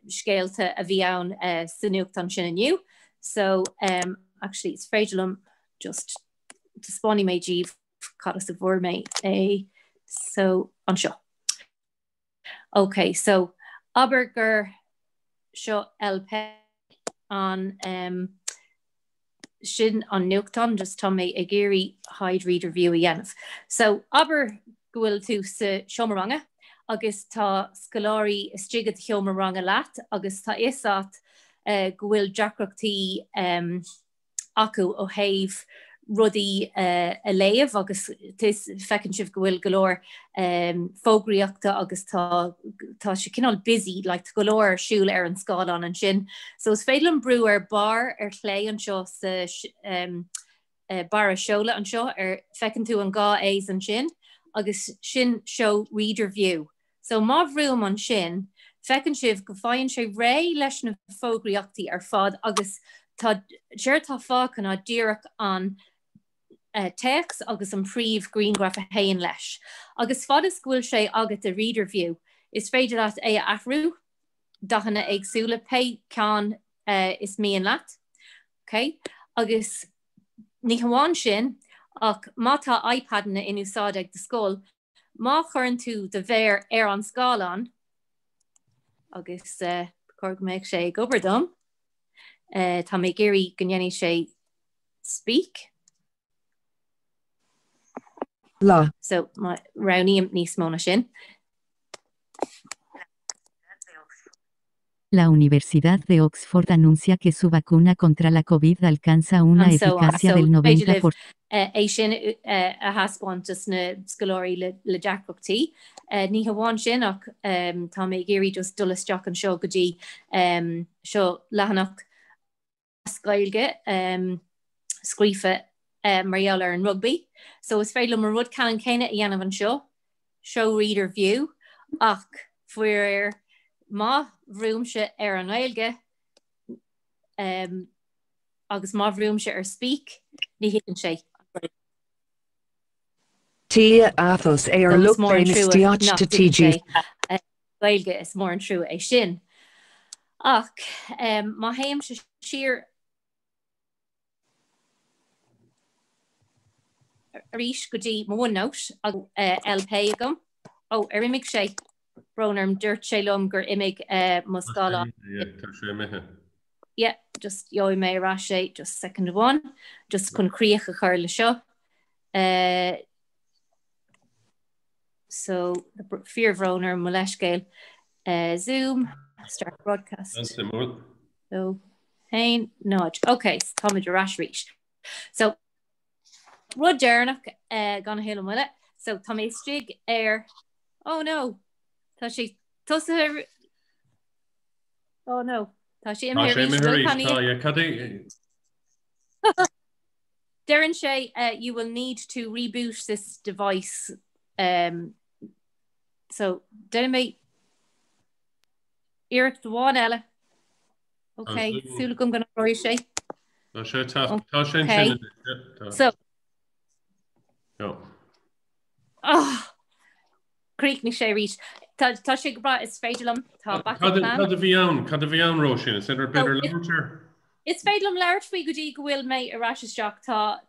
scéalta a bhí ann sa nuachtan sin aniu. So actually it's féidearm just to spawny mé díobh cadas a bhór mé so an seo. Okay, so aber gur seo LP an sin an nuachtan just tá mé ag géirí hide reader view a dhéanamh. So aber gohfuil tú sa seomra ranga agus tá scoláirí is tigad seomra ranga leat agus tá isát gohfuil deacrachtaí acu ó thaobh rudaí a léamh agus fecinn sibh gohfuil golóir fógraíochta agus tá sé cinál busy like golóir siúil ar an scáilán an sin. So is féidir an brú ar bar ar chlé an seo sa bar a seola an seo ar fecinn tú an gá éis an sin agus sin show reader view. So má bhrúm an sin fecinn sibh go fáinn sé ré leis na fógraíochtaí ar fad agus tá fá chuna díreach an teagasc agus an príomh greengraph a haon leis. Agus fad is gúil sé agat a reader view. Is féidir leat é a athrú, dachanna éagsúla pe ceann is míon leat. Okay? Agus ní hamháin sin ach má tá iPad-na in úsáid ag de scóil, má churann tú de bhéir ar an scáilán agus chuir go méid sé ag obair dom. Tá mé géirí go ndéanfaidh sé speak. La. So rauníam níos móna sin. La Universidad de Oxford anuncia que su vacuna contra la COVID alcanza una eficacia del 90%. É sin a haspáint just na scoláirí le deacrachtaí. Ní hamháin sin ach tá mé géirí just dulasteach an seo go dtí seo lehanach Ghailige scríofa Mariella ar an rugby. So is féidir mar rud ceann céine a dhéanamh an seo, show reader view, ach fuair má bhrúmse ar an Ghaeilge agus má bhrúmse ar speak, ní hiann sé. Tí athos é ar lucht féin isteach to TG. Ghaeilge is mór an trú é sin. Ach má haim se siar ríis go dtí mónát ag LP agam. Ó ar imig sé brónarm dúirt sé lom gur imig mo scáilán. Yeah, just jooi mé rá sé just second one, just chun críoch a chuir le seo. So the fearr bhrónar mo leiscéil Zoom, start broadcast. So hain nudge. Okay, so tá idir ras ríis. So rud dearnach gan héile muile. So tá mé stig ar oh no. Tá sé tusa oh no. Tá sé Darren Shay, you will need to reboot this device. So Darren Eric the one Ella. Okay, Sula gum gonna roy Shay. Okay. So Creek ni Shay reach. Tá sé bra is féidirlam tá back plan. Cad a bhí an Roisin, is idir better later. It's féidirlam leir faoi go dtí go bhfuil mé arás isteach tá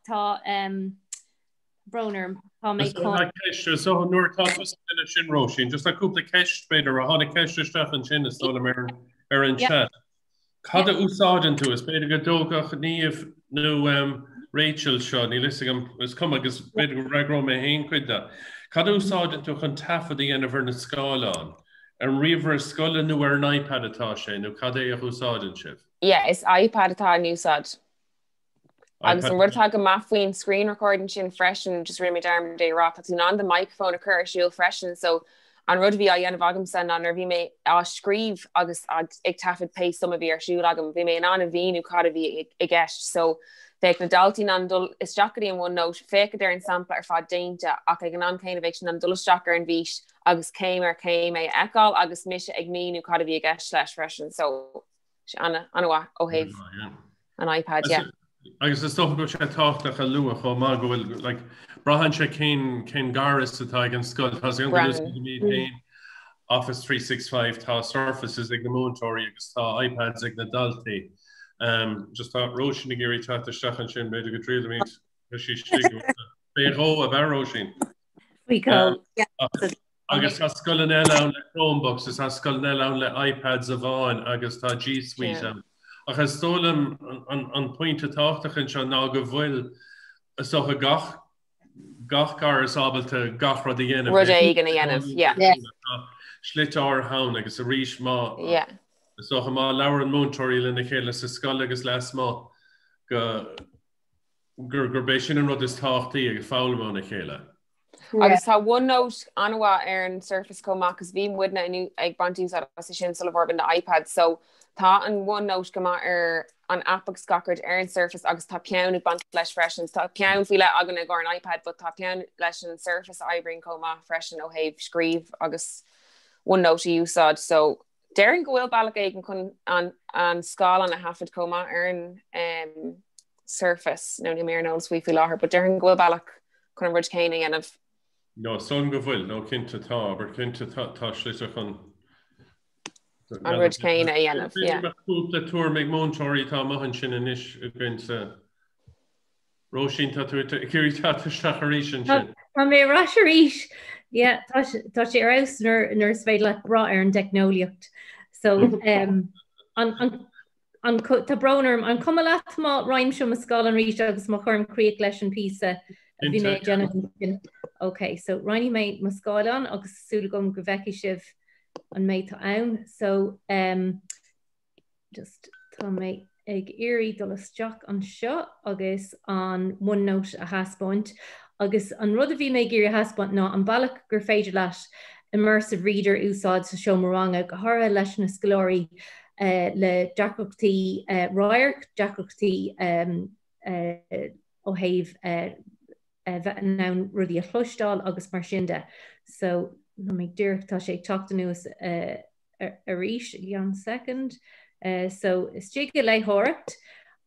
brónar tá mé con. So nuair tá sin Roisin, just a cúpla ceist beidir a tháinig ceist isteach an sin is dóla ar an chat. Cad a úsáideann tú is beidir go dógach níomh nó Rachel seo ní listigam is cum agus beidir go raigró mé haon cuide. Cad úsáideann tú chun tafa dhéanamh na scáilán an riomhar scoile nó ar an iPad atá sé nó cad é a úsáideann sibh? Yeah, is iPad atá an úsáid. Agus an rudtá go maithfuoin screen recording sin freisin just ri mé darm dé rá tú ná the microphone occur siúil freisin so an rud bhí a dhéanamh agam san an ar bhí mé á scríomh agus ag tafid pe some a bhí ar siúil agam bhí mé an a bhíú cad a bhí i gceist so Féic na daltaí an dul is Jackí an one note féic ar an sampla ar fád dainte ach ag an céanna an dul Jackar an bhís agus céim é eáil agus mis ag míú cad a bhí gceist leis freisin so anna ó héh an iPad agus is stocha go sé táach a luach ó má gohfuil like brahan sé cén garas atá an scoil tá an Office 365 tá surfaces ag na Múinteoirí agus tá iPads ag na daltaí. Just tá roisin na géirí tá stachan sin méidir go tríú mí sí féró a bharó sin. Agus tá scoileann eile ann le Chromebooks, is tá scoileann eile ann le iPads a bháin agus tá G Suite am. Agus tólam an pointe táchtachan se ná go bhfuil socha gach gar is ábalta gach rud a dhéanamh. Rud é gan a dhéanamh, Slitar haun agus a ríis má. Socha má leabhar an Múinteoirí le na chéile sa scoil agus leas má gur bééis sin an rud is táchtaí ag fálamá na chéile. Agus tá OneNote anha ar an Surface comach agus bhí muidna inniu ag bantíú sin sul bhar na iPad, so tá an OneNote go ar an app agus scacard ar an Surface agus tá peann ag bant leis freisin. Tá peann fi le agan ag an iPad, but tá peann leis an Surface ibring comach freisin ó héh scríb agus OneNote i úsáid, so Darren gohfuil bailach éigen chun an scáil an a hafid comach ar an Surface nó ní mé nó swi fi láthair, but Darren gohfuil bailach chun an rud céine dhéanamh. No, son go bhfuil nó cinnte tá, aber cinnte tá slite chun an rud céine dhéanamh, Cúpla túr méid Múinteoirí tá maihan sin inis a gin sa Róisín tá tú céirí tá stacharí sin. Tá mé ráisiéis tá sé ar aus nar svéid le bra ar an Teicneolaíocht. So tá bránarm an cum leat má raimsúm a scáil an ríis agus má chum críoc leis an písa a bhí mé Jonathan. Okay, so Ronnie made my scáil an agus súla gom go bheici sibh an méid tá ann. So just tá mé ag iarraí dul isteach an seo agus an OneNote a haspóint. Agus an rud a bhí mé géirí haspóint ná an bailach gur féidir leis immersive reader úsáid sa seomra ranga go hára leis na scoláirí le deachachtaí roiir, deachachtaí ó héh ná rudí a chluistáil agus mar sinnde. So na mé dúirt tá sé teachta nuas a ríis an second. So is tí go léthiret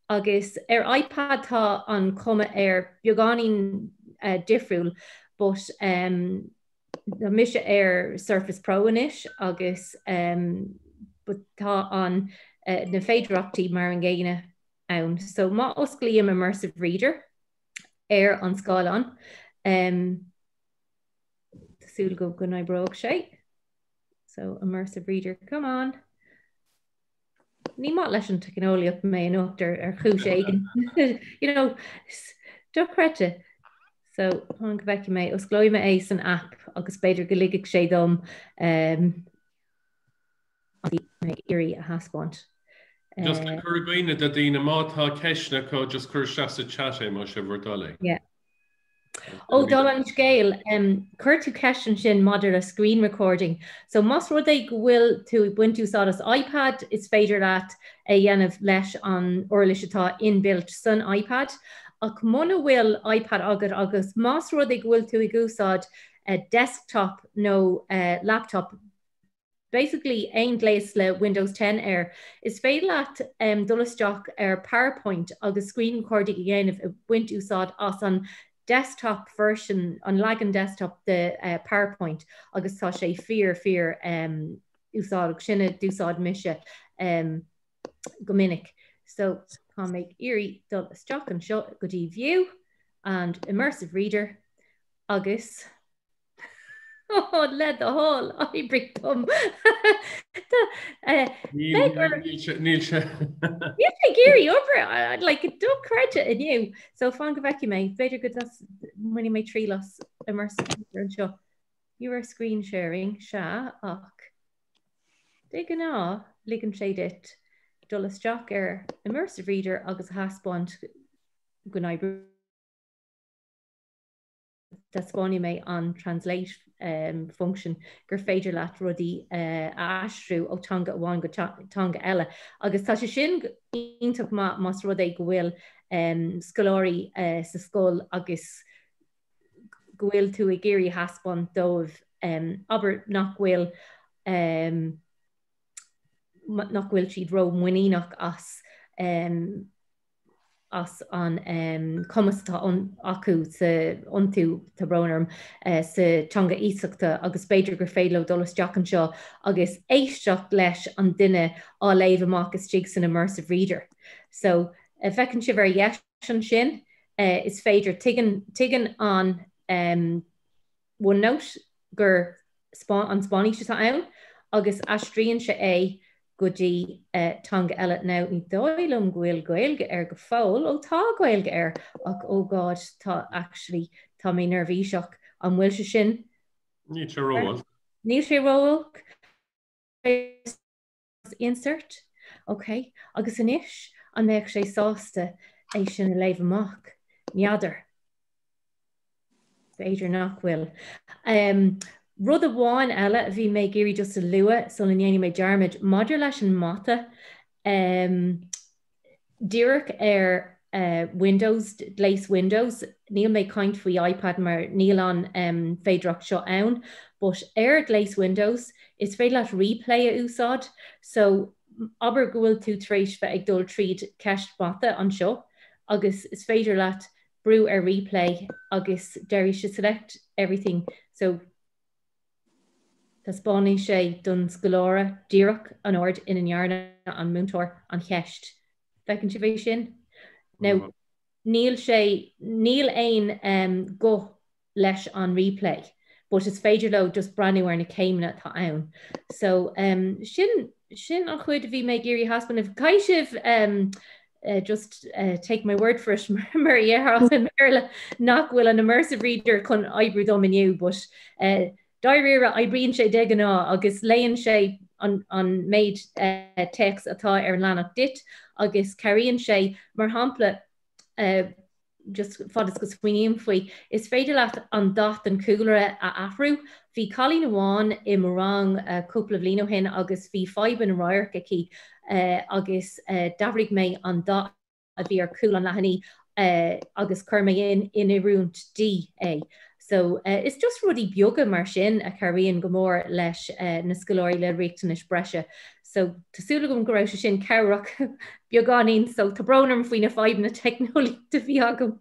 agus ar iPad tá an cuma ar beagáín difriúil, but na mise ar Surface Pro inis agus but tá an na féidearthachtaí mar an ggéine ann. So má osclaíam immersive reader ar an scáil an. Súil go gunna brog sé. So immersive reader, come on. Ní má leis an Teicneolaíocht mé an uachtar ar chúis éigen. You know, do crete. So an go bheici mé osclaim mé éis an app agus beidir go ligigh sé dom iarraí a haspóint. Just le chur gaoine a dtíana mátá ceisna có just chur seasa chat é má sé bhar dala. Yeah. Ó dul an scéal, chuir tú ceistan sin maidir a screen recording. So más rud é go bhfuil tú buint úsáidas iPad is féidir leat a dhéanamh leis an orlis atá inbuilt san iPad. Ach muna bhfuil iPad agad agus más rud é go bhfuil tú i gúsáid desktop nó laptop. Basically, ein leas le Windows 10 air is féidir leat dul isteach ar PowerPoint agus screen recording dhéanamh a buint úsáid as an desktop version, on lagan desktop the PowerPoint, agus tá sé fearr úsáid sinna dúsáid mise go minic. So tá méid iarraí dul isteach an seo go dtí view and immersive reader agus led the whole I brick them. Gary over I'd like a do credit in you. So fan go back you may better good that's when you may tree loss immersive and show you were screen sharing sha och dig na ligan shade it dulles jock immersive reader agus haspont good night spáinne mé an translate function gur féidir leat rudí astrú ó teanga amháin go teanga eile. Agus tá sé sin ionach más rud é go bhfuil scoláirí sa scóil agus go bhfuil tú i géirí haspon dómh aber nach bhfuil siad ro muíach as an comas tá acu sa ontú tá brnarm sa teanga ísachta agus beidir gur féile dolas deach an seo agus éisteach leis an duine á léomh amach is stig san immersive reader. So fecinn si bhar dheis an sin is féidir tuigean an OneNote gur an Spáinise tá ann agus aistríonn se go dtí teanga eile ná ní dóilm Ghaeilge go fáil ó tá Ghaeilge ach ó gáid tá actually tá mé nervhíseach an bhfuil se sin. Ní sé róil. Ní sé róil insert. OK, agus inis an méid sé sásta é sin a léomh amach. Neadidir. Féidir nach bhfuil. Rud amháin eile a bhí mé géirí just a lua son in dhéanaine mé dearmid maidir leis an mata díreach Windows, leas Windows, níl mé caint faoi iPad mar níl an féidearthach seo ann, but leas Windows is féidir leat replay a úsáid, so aber go bhfuil tú tréis bheith ag dul tríd ceist mata an seo, agus is féidir leat brew replay agus deirí se select everything, so tá spáinne sé don scoláire díreach an ord in an Iar-bhunléibhéal an múinteoir an cheist. Fecinn si bhéh sin? Now, níl éon go leis an replay, but is féidir le just brandú ar na céimena tá ann. So sin an chuid a bhí mé géirí haspan if caiisih just take my word for it mar dheartha nach bhfuil an immersive reader chun oibrú dom inniu, but Dairire ibríonn sé de ná agus léonn sé an méid text atá ar leanach dit agus caríonn sé mar hampla just fad is go suíomh faoi is féidir leat an dat an cúlare a afhrú. Bhí chalín amháin i marrang cúpla bhlín ó hin agus bhí faiban roiir aici agus dabhraigh mé an dat a bhí ar cúil an lehanní agus chur mé in I rúnt DA. So it's just rudí beaga mar sin a caríonn go mór leis na scoláirí le riachtanis breise. So tásúla gom go raibh sin cearach beagáín, so tá brnarm faoin na fáib na Teicneolaíochta bhí agam.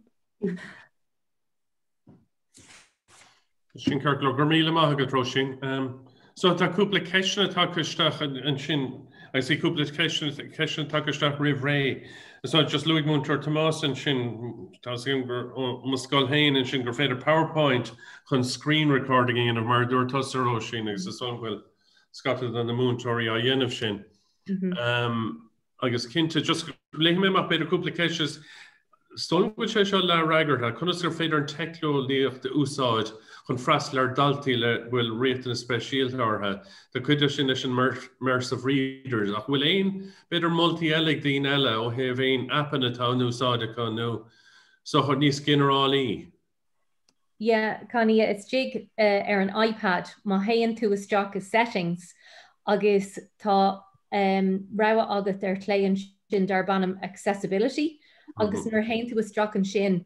Sin ceart le gur míle maithagad tro sin. So tá cúpla ceisina takeísteach an sin, I see cúpla ceisina takeísteach rih ré. So just Louis Munter Thomas and sin Muscal Hain and sin gur féidir PowerPoint chun screen recording in a maidir tosaró sin agus is son bhfuil scatad an na Múinteoirí a dhéanamh sin. Agus cinnte just léim mé amach beidir cúpla ceis stoilm go sé seo le ragart conas gur féidir an Teicneolaíochta úsáid chun freastal ar daltaí le bhfuil réitina speisialta ortha de chuidir sin leis an immersive readers ach bhfuil éon beidir multi-eile daoine eile ó thaobh éon appan atá úsáide chu nó so chud níos generálí. Yeah, Connie, it's jig ar an iPad má haon tú isteach is settings agus tá rá agat ar cléann sin darbanam accessibility agus nar haon tú isteach an sin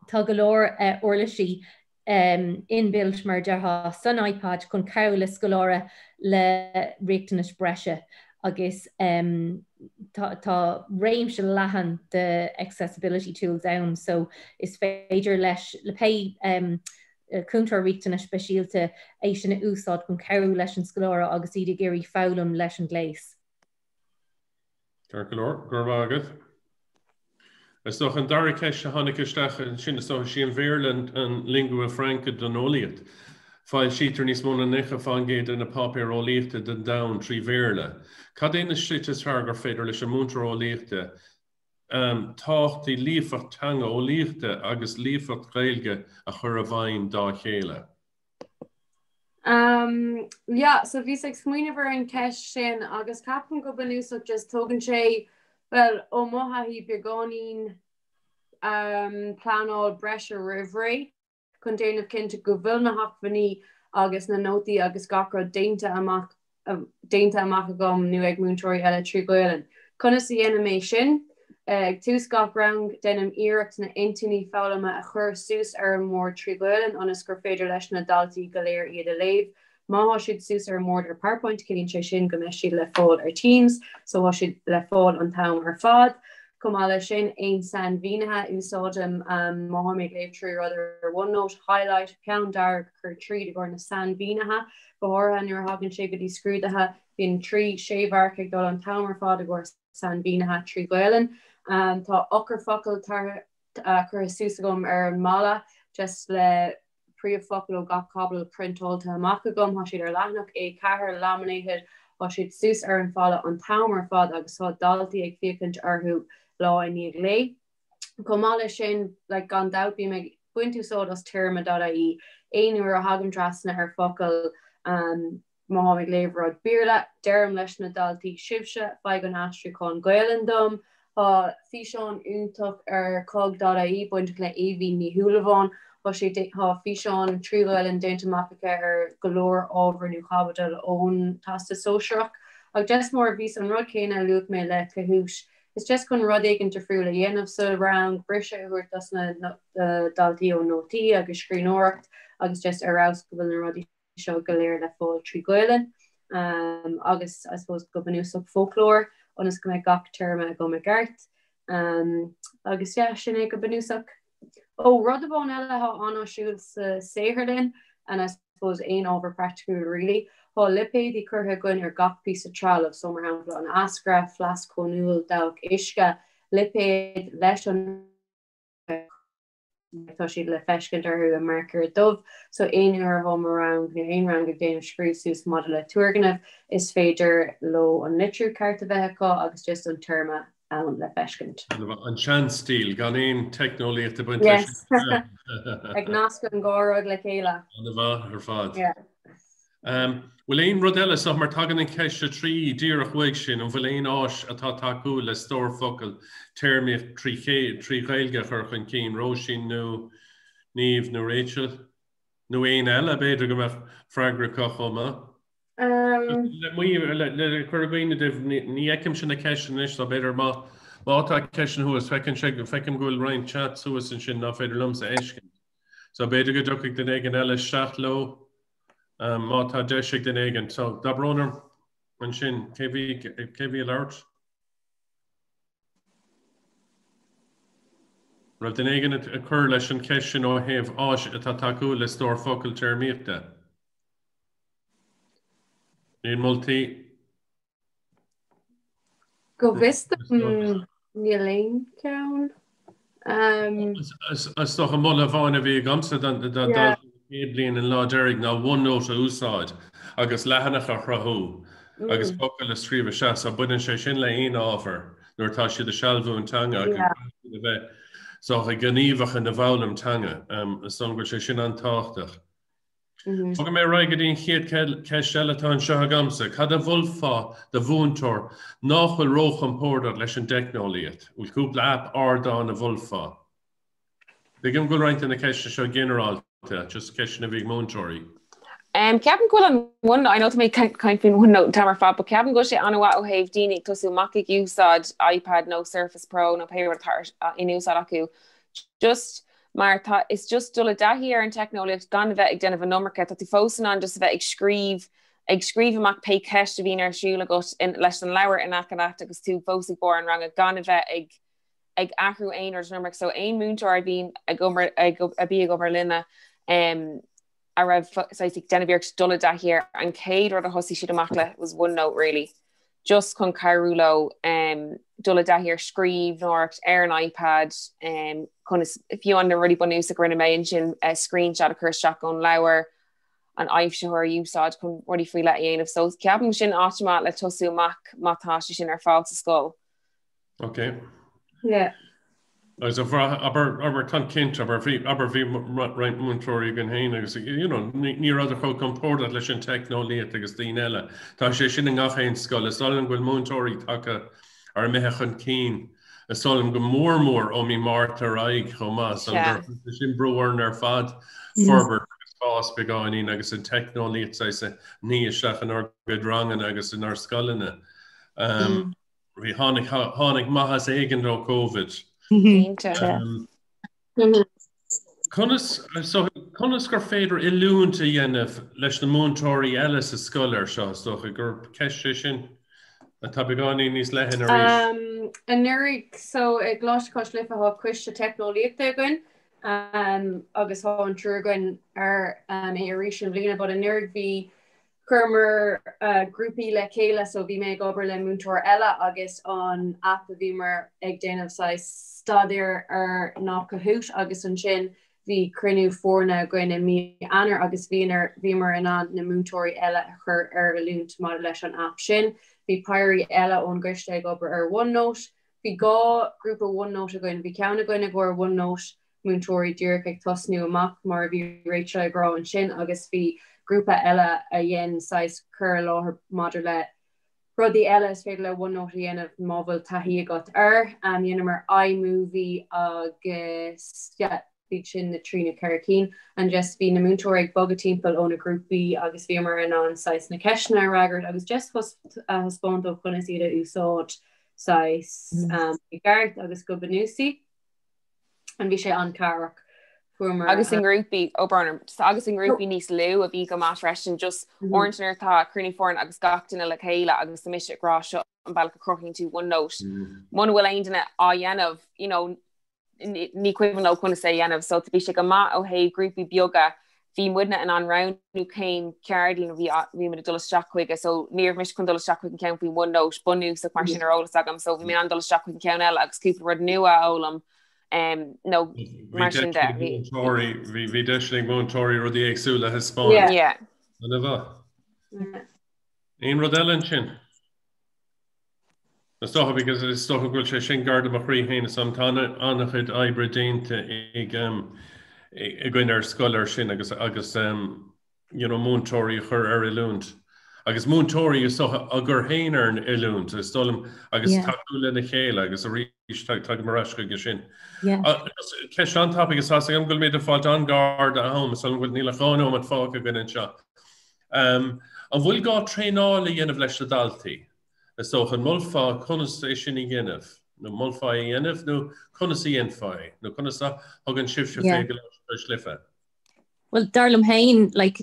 tá go leor orlaisí inbuilt mar deartha san iPad chun cabh le scoláire le riachtanis breise agus tá réimse lehan de accessibility tools ann, so is féidir leis le pe cúntar riachtanis speisialta é sin úsáid chun cabh leis an scoláire agus iad géirí fálam leis an léas. Gur bhagad. Is toch an dar ceis a tháinig isteach sin is sí an bhéir an lingua franca don óliacht. Fáil sítar níos móna necha fangéad in na papéir óliachta den dain trí bhéirle. Cad éana slit is thar gur féidir leis an múinteoir óliachta táchtaí líofachtanga óliachta agus líofacht Ghaeilge a chur a bhain dá chéile. Yeah, so bhí ag smuoinehar an ceis sin agus capan go banúsach just tógann sé well ó motha hí beagánín planáil breise rihraí chun déanamh cinnte go bhfuil na hábhainní agus na nótaí agus gacra déanta amach agam nu acmhainteoirí eile trí Ghaeilge. Conas dhéanamh sin, ag tús gach rang dennim iirecht na intíní fáilme a chur sús ar mór trí Ghaeilge anas gur féidir leis na daltaí go léir iad a léamh. Má siad sús ar mór ar PowerPoint cinnín sé sin go meis siad le fáil ar Teams, so siad le fáil an tam ar fad. Comáile sin ein san bhínathe úsáidm má méid léh trí ar OneNote highlight pean dar chur tríd gur na san bhínathe gohortha nuair hagann sé go dtí scrúdathe bhíon trí séomhharc ag dul an tam ar fad a gur san bhínathe trí Ghaeilge. Tá ochar focail chur sús agam ar an mala just le príomhfocail ó gach cabal printáilta amach agam há siad ar leathnach é cethir laminated há siad sús ar an fála an tam ar fad agus tá daltaí ag fiacant arthú lá ní lé. Comáile sin le gan dabí me buintúsód as terma.í éonúair a hagam drasna ar focail má ag léhrad bíorla deirm leis na daltaí sibse feig an astri chun Ghaeilge dom fi seán úntaach ar cog.í buinte le éhí ní thuúlaháin sé fi seán trí Ghaeilge déantamach ar golóir ábharnú chabadal ón tasta sóisiach ag just mór vís an rud céine luúd mé le cahúis. Is just chun rud éigen defriúla dhéanamh sa rang brise uair das na daltaí ó nótaí agus scríóireacht agus just arrás go bhfuil na rudí seo go léir le fáil trí Ghaeilge. Agus I suppose go banúsach folklór onas go mé gach terma go me gart. Agus sin é go banúsach. Rud abán eile há anásúil sa séharlinn and I suppose ein ábhar praiticúla really. Há lipéad í curtha goin ar gach pí a trealamh somar hampla an ascra, flas conúil dach isce, lipéad leis an tá siad le feiscint arthú a marcar dubh, so éonúair hóm around aon rang ag déanamh scrúsús mod le tuaireanamh is féidir lo an litriú carta bheitá agus just an terma le feiscint. An sean stíl gan éon Teicneolaíochta buinte. Yes. Ag nasca an gárad le chéile. An bheith ar fad. Yeah. Bhfuil éon rud eile sa mar tagan an ceiste trí díreach bhaig sin an bhfuil éon áis atá taú le stór focail termíocht trí Ghaeilge chur chun cín Róisín nó Níomh nó Rachel nó éon eile beidir go bheith freigra cochoma. Le chur bhaoine ní eicim sin na ceisian is tá beidir mátá ceisian thuas fecinn gúil roinn chat suas an sin ná féidir lumsa éiscin. So beidir go dúchaigh den éigen eile 7 lo mátá deisiigh den éigen. So dabrónar an sin céhí leirt. Ra den éigen a chur leis an ceisian ó thaobh áis atá taú le stór focail termíochta. Níl moltaí. Go bhista níl éon ceann. As toch an molle bháinna bhí gamsa dal blion an lá deireadh ná OneNote a úsáid agus lehanach a chrathú agus focail le scríomh seas a buineann sé sin le aon ábhar nuair tá siad a sealbhúntanga agus bheith so a gníomhacha na bhfoghlaimtanga son gur sé sin antáchtach. Fog mé raig go dtíon chiad ceisteiletá seo a gamsa, cad a bhulfá de bhúntóir nachfuil róch an pórdad leis an Teicneolaíocht, bhfuil cúpla app ardán a bhulfá. Bigim go roiint na ceiste seo generalta, just ceiste na bhíh múinteoirí. Ceapan go an one, I know to make kind of one note tamar fa, but ceapan go sé anha ó haibh daoine tosú macic úsáid iPad no Surface Pro no péireacht in úsáid acu. Just maar is just dul dahí ar an Teicneolaíocht gan bheith ag denmh an nummercha tá tú fósan an just bheith ag scríomh amach pe ceist a bhín ar siúla go leis an leabhar in acmhainní agus tú fósaigh bor an ranga gan bheith ag ahrú aon ar nummer so aon múnteoir bhín a bí go Berlíne a raibh denmh dul dahí an céad rud a hosí siad amach le was OneNote really. Just chun cairúló dul dahir scríb nócht ar an iPad if you an rudi bonús a grinne mé sin screenshot a chuteach ón leabhar an aimhseoir úsáid chun rudí faoi le dhéanamh so ceapan sin áiteach le tosú mátá sin ar fáilte scoil. Okay. Yeah. As aber tan kind aber vi right múinteoirí gan héin agus ní rud a cho compórdat leis an Teicneolaíocht agus daoine eile. Tá sé sin an gachéin scoil is solim bhfuil múinteoirí take ar mithe chun cín. Is solim go mór ó mí Marta raig chomá sin breúir ar fad forbar fás beáin agus an Teicneolaíochta sa níos seach an ar go rangan agus an ar scoileanna. Bhí tháinig maithas éigean ó COVID. Conas gur féidir ilúnta dhéanamh leis na múinteoirí eile sa scoilear seo, so gur ceiste sin a tá beáin níos leithin ar éis. An nurig so Choláiste Cois Life a cuiste Teicneolaíochta againn. Agus há an triúr againn ar éarisc an bhliain, but an nurig bhí chumar grúpaí le chéile, so bhí mé gobar le múinteoir eile agus an app a bhí mar ag déanamh stadair ar ná cahúis agus an sin bhí cruinniú fórna goine mí anar agus bhí mar in an na múinteoirí eile chur ar a lúnt mar leis an app sin. Bhí pairí eile ón gcuiste ag gobar ar OneNote. Bhí gá grúpa OneNote a goin, bhí ceanna goine go ar OneNote múinteoirí dúireach ag tosnú amach mar bhí Rachel ag rá an sin, agus bhí grúpa eile a dhéann chur láthair maidir le rudí eile is féidir le OneNote a dhéanamh móbhail taithí agat dhéanam mar iMovie agus bhí sin na trína Caracín, an just bhí na múinteoirí ag bogad timpeall ó na grúpaí agus bhí mar in an na ceisna ragart agus just thuspóint ó conas iad a Úsáid i gceart agus go banúsaí, an bhí sé an carach fuair agus in grúpaí ó Barnum, agus in grúpaí níos lú a bhí go má freisin just orintnar tá cruinní fórin agus gachtainna le chéile agus sa mise grá seo an bailcha crocking tú OneNote. Muna bhfuil aontainna á dhéanamh, ní cuiimhan ó chuna sé dhéanamh, so bhí sé go má ó hé grúpaí beaga bhí muidna an roundú céim ceardlann bhí mu dulasteach chuige, so níor mis chun dulasteach chuig an ceann bhí OneNote bunú sa mar sin ar ólas agam, so bhí mé an dulasteach chuig an ceann eile agus cúpla rud nua ólam. No, mar sin de bhí deisling múinteoirí rudí éagsúla Hispáin. Anna bha. Aon rud eile sin. Is stocha because it's stocha gúil sé sin garda a chrí héine sam tána annachid ebre déanta ag gcuin ar scoilear sin agus múinteoirí chur ar ilúnt. Agus múinteoirí is stocha a gur héanaar an ilúnt, is stolam agus taúla na chéile agus a ríis tag marasca go sin. Ceist an tapig is as am goil méid a fáilt an garda a hom, so bhfuil níla cháinóm an fáca gin an seo. An bhfuil gá tréála dhéanamh leis na daltaí. Is so an mulfa conas é sin i ghéanamh, nó mulfa i dhéanamh, nó conas i dhéanfáid, nó conas a hagan sibse féige leis lifa. Well, darlam hain, like,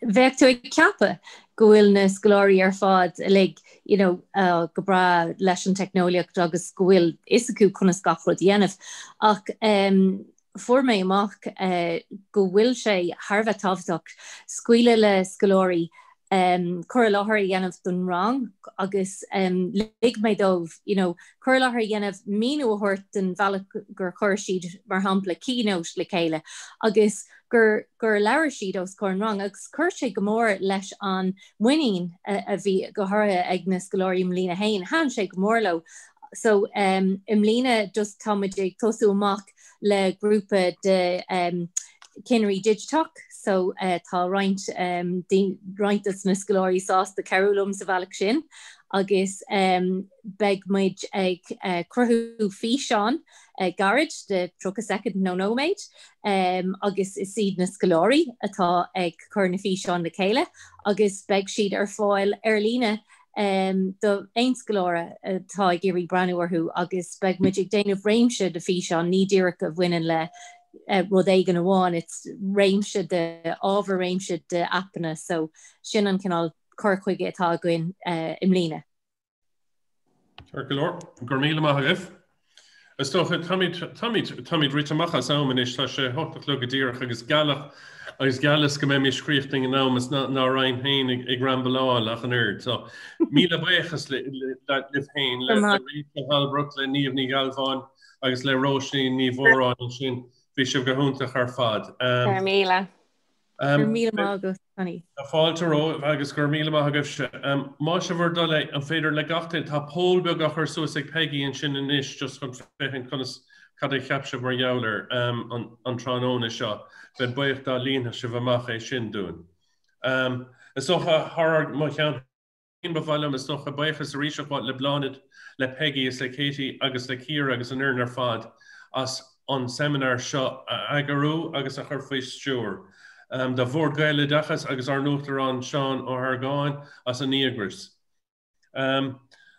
bheith tú ag ceapa go bhfuil na scoláirí ar fád go bra leis an Teicneolaíochta agus go bhfuil is acu conas gafrod dhéanamh. Ach fuair mé amach go bhfuil sé tharbheith tábhachtach scaoile le scoláirí chur láthair dhéanamh don rang agus lig mé dómh, chur láthair dhéanamh míú thuirt den bhealach gur chuir siad mar hampla keynote le chéile, agus gur leabhar siad os chun rang, agus chuir sé go mór leis an muinín a bhí go háirithe ag na scoláirí mlína hain, han sé go mór lo. So mlína just táid ag tosú amach le grúpa de Cinnery Digitalk, so tá roint is na scoláirí sás de ceúlam sa bhealach sin, agus beg muid ag cruthú físeán garage de trocha second nóméid, agus is siad na scoláirí atá ag chur na físeán le chéile, agus beg siad ar fáil ar lína do ein scoláire tá ag géirí breanúirthú, agus beg muid ag déanamh réimse de físeán ní ddíreach a bhainean le rud éigen amháin, it's réimse de ábhar réimse de apana, so sin an cinál chur chuige atá goin im lína. Gur míle maith is stocha tamid ritamachcha saoman is tá sé hochtach le go ddíreach agus galas go mé mé scríochting an nám is ná rain hain ag rambaláil ach an ard, so míle buchas le hain le Rita Halbrook le níomh ní galbháin agus le Róisní ní bhórán sin bhí sibh go húntaach ar fad. Míle. Míle mágus, Fanny. A fáilte ró agus gur míle mágus. Má se bhar dole an féidir le gachtain tá pólbeag a chur suas ag Peggy an sin inis just chun féchan conas cad é cheapse mar jouler an tróna seo, ben buocht dá líontha se bhamach é sin dún. Is socha thar má chean bhfoghlaim is socha buochas a ríiseach le blánid le Peggy is le Katie agus le Ciara agus an ar fad as an seminar seo agarú agus a chur faoi stúr. Da bhór gaile dachas agus ar nuachtar an Seán ó Hargáin as an níagras.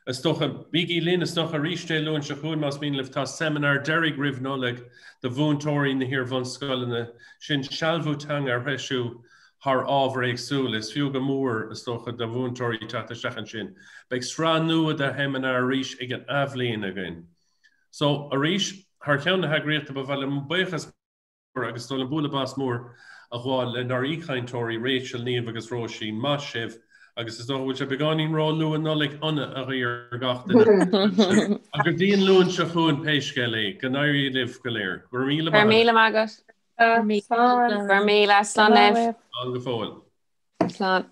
Is toch a biggie lin is nog a richte loon se goed mas min lift tas seminar derig riv noleg de woontori in de iar-bhunscoile sin shalvutang ar heshu haar over éagsúla is fiúga mór is toch a de woontori tata sechan sin. Beg sra nua de heminar rish ag an avlín again. So a rish haar ceanna hagriach ba val buchas agus stol an bula bas mór a gháil in Aoichainteoirí Rachel Níomh agus Roisin Mashiv agus is dóhfuil se beganín rá luúan nolig anna a riar gachtainna. Agur díon luúan se chuúin péiscéile gan éirí libh go léir. Gur míle agus. Gur míle slán. An go fóil. Slán.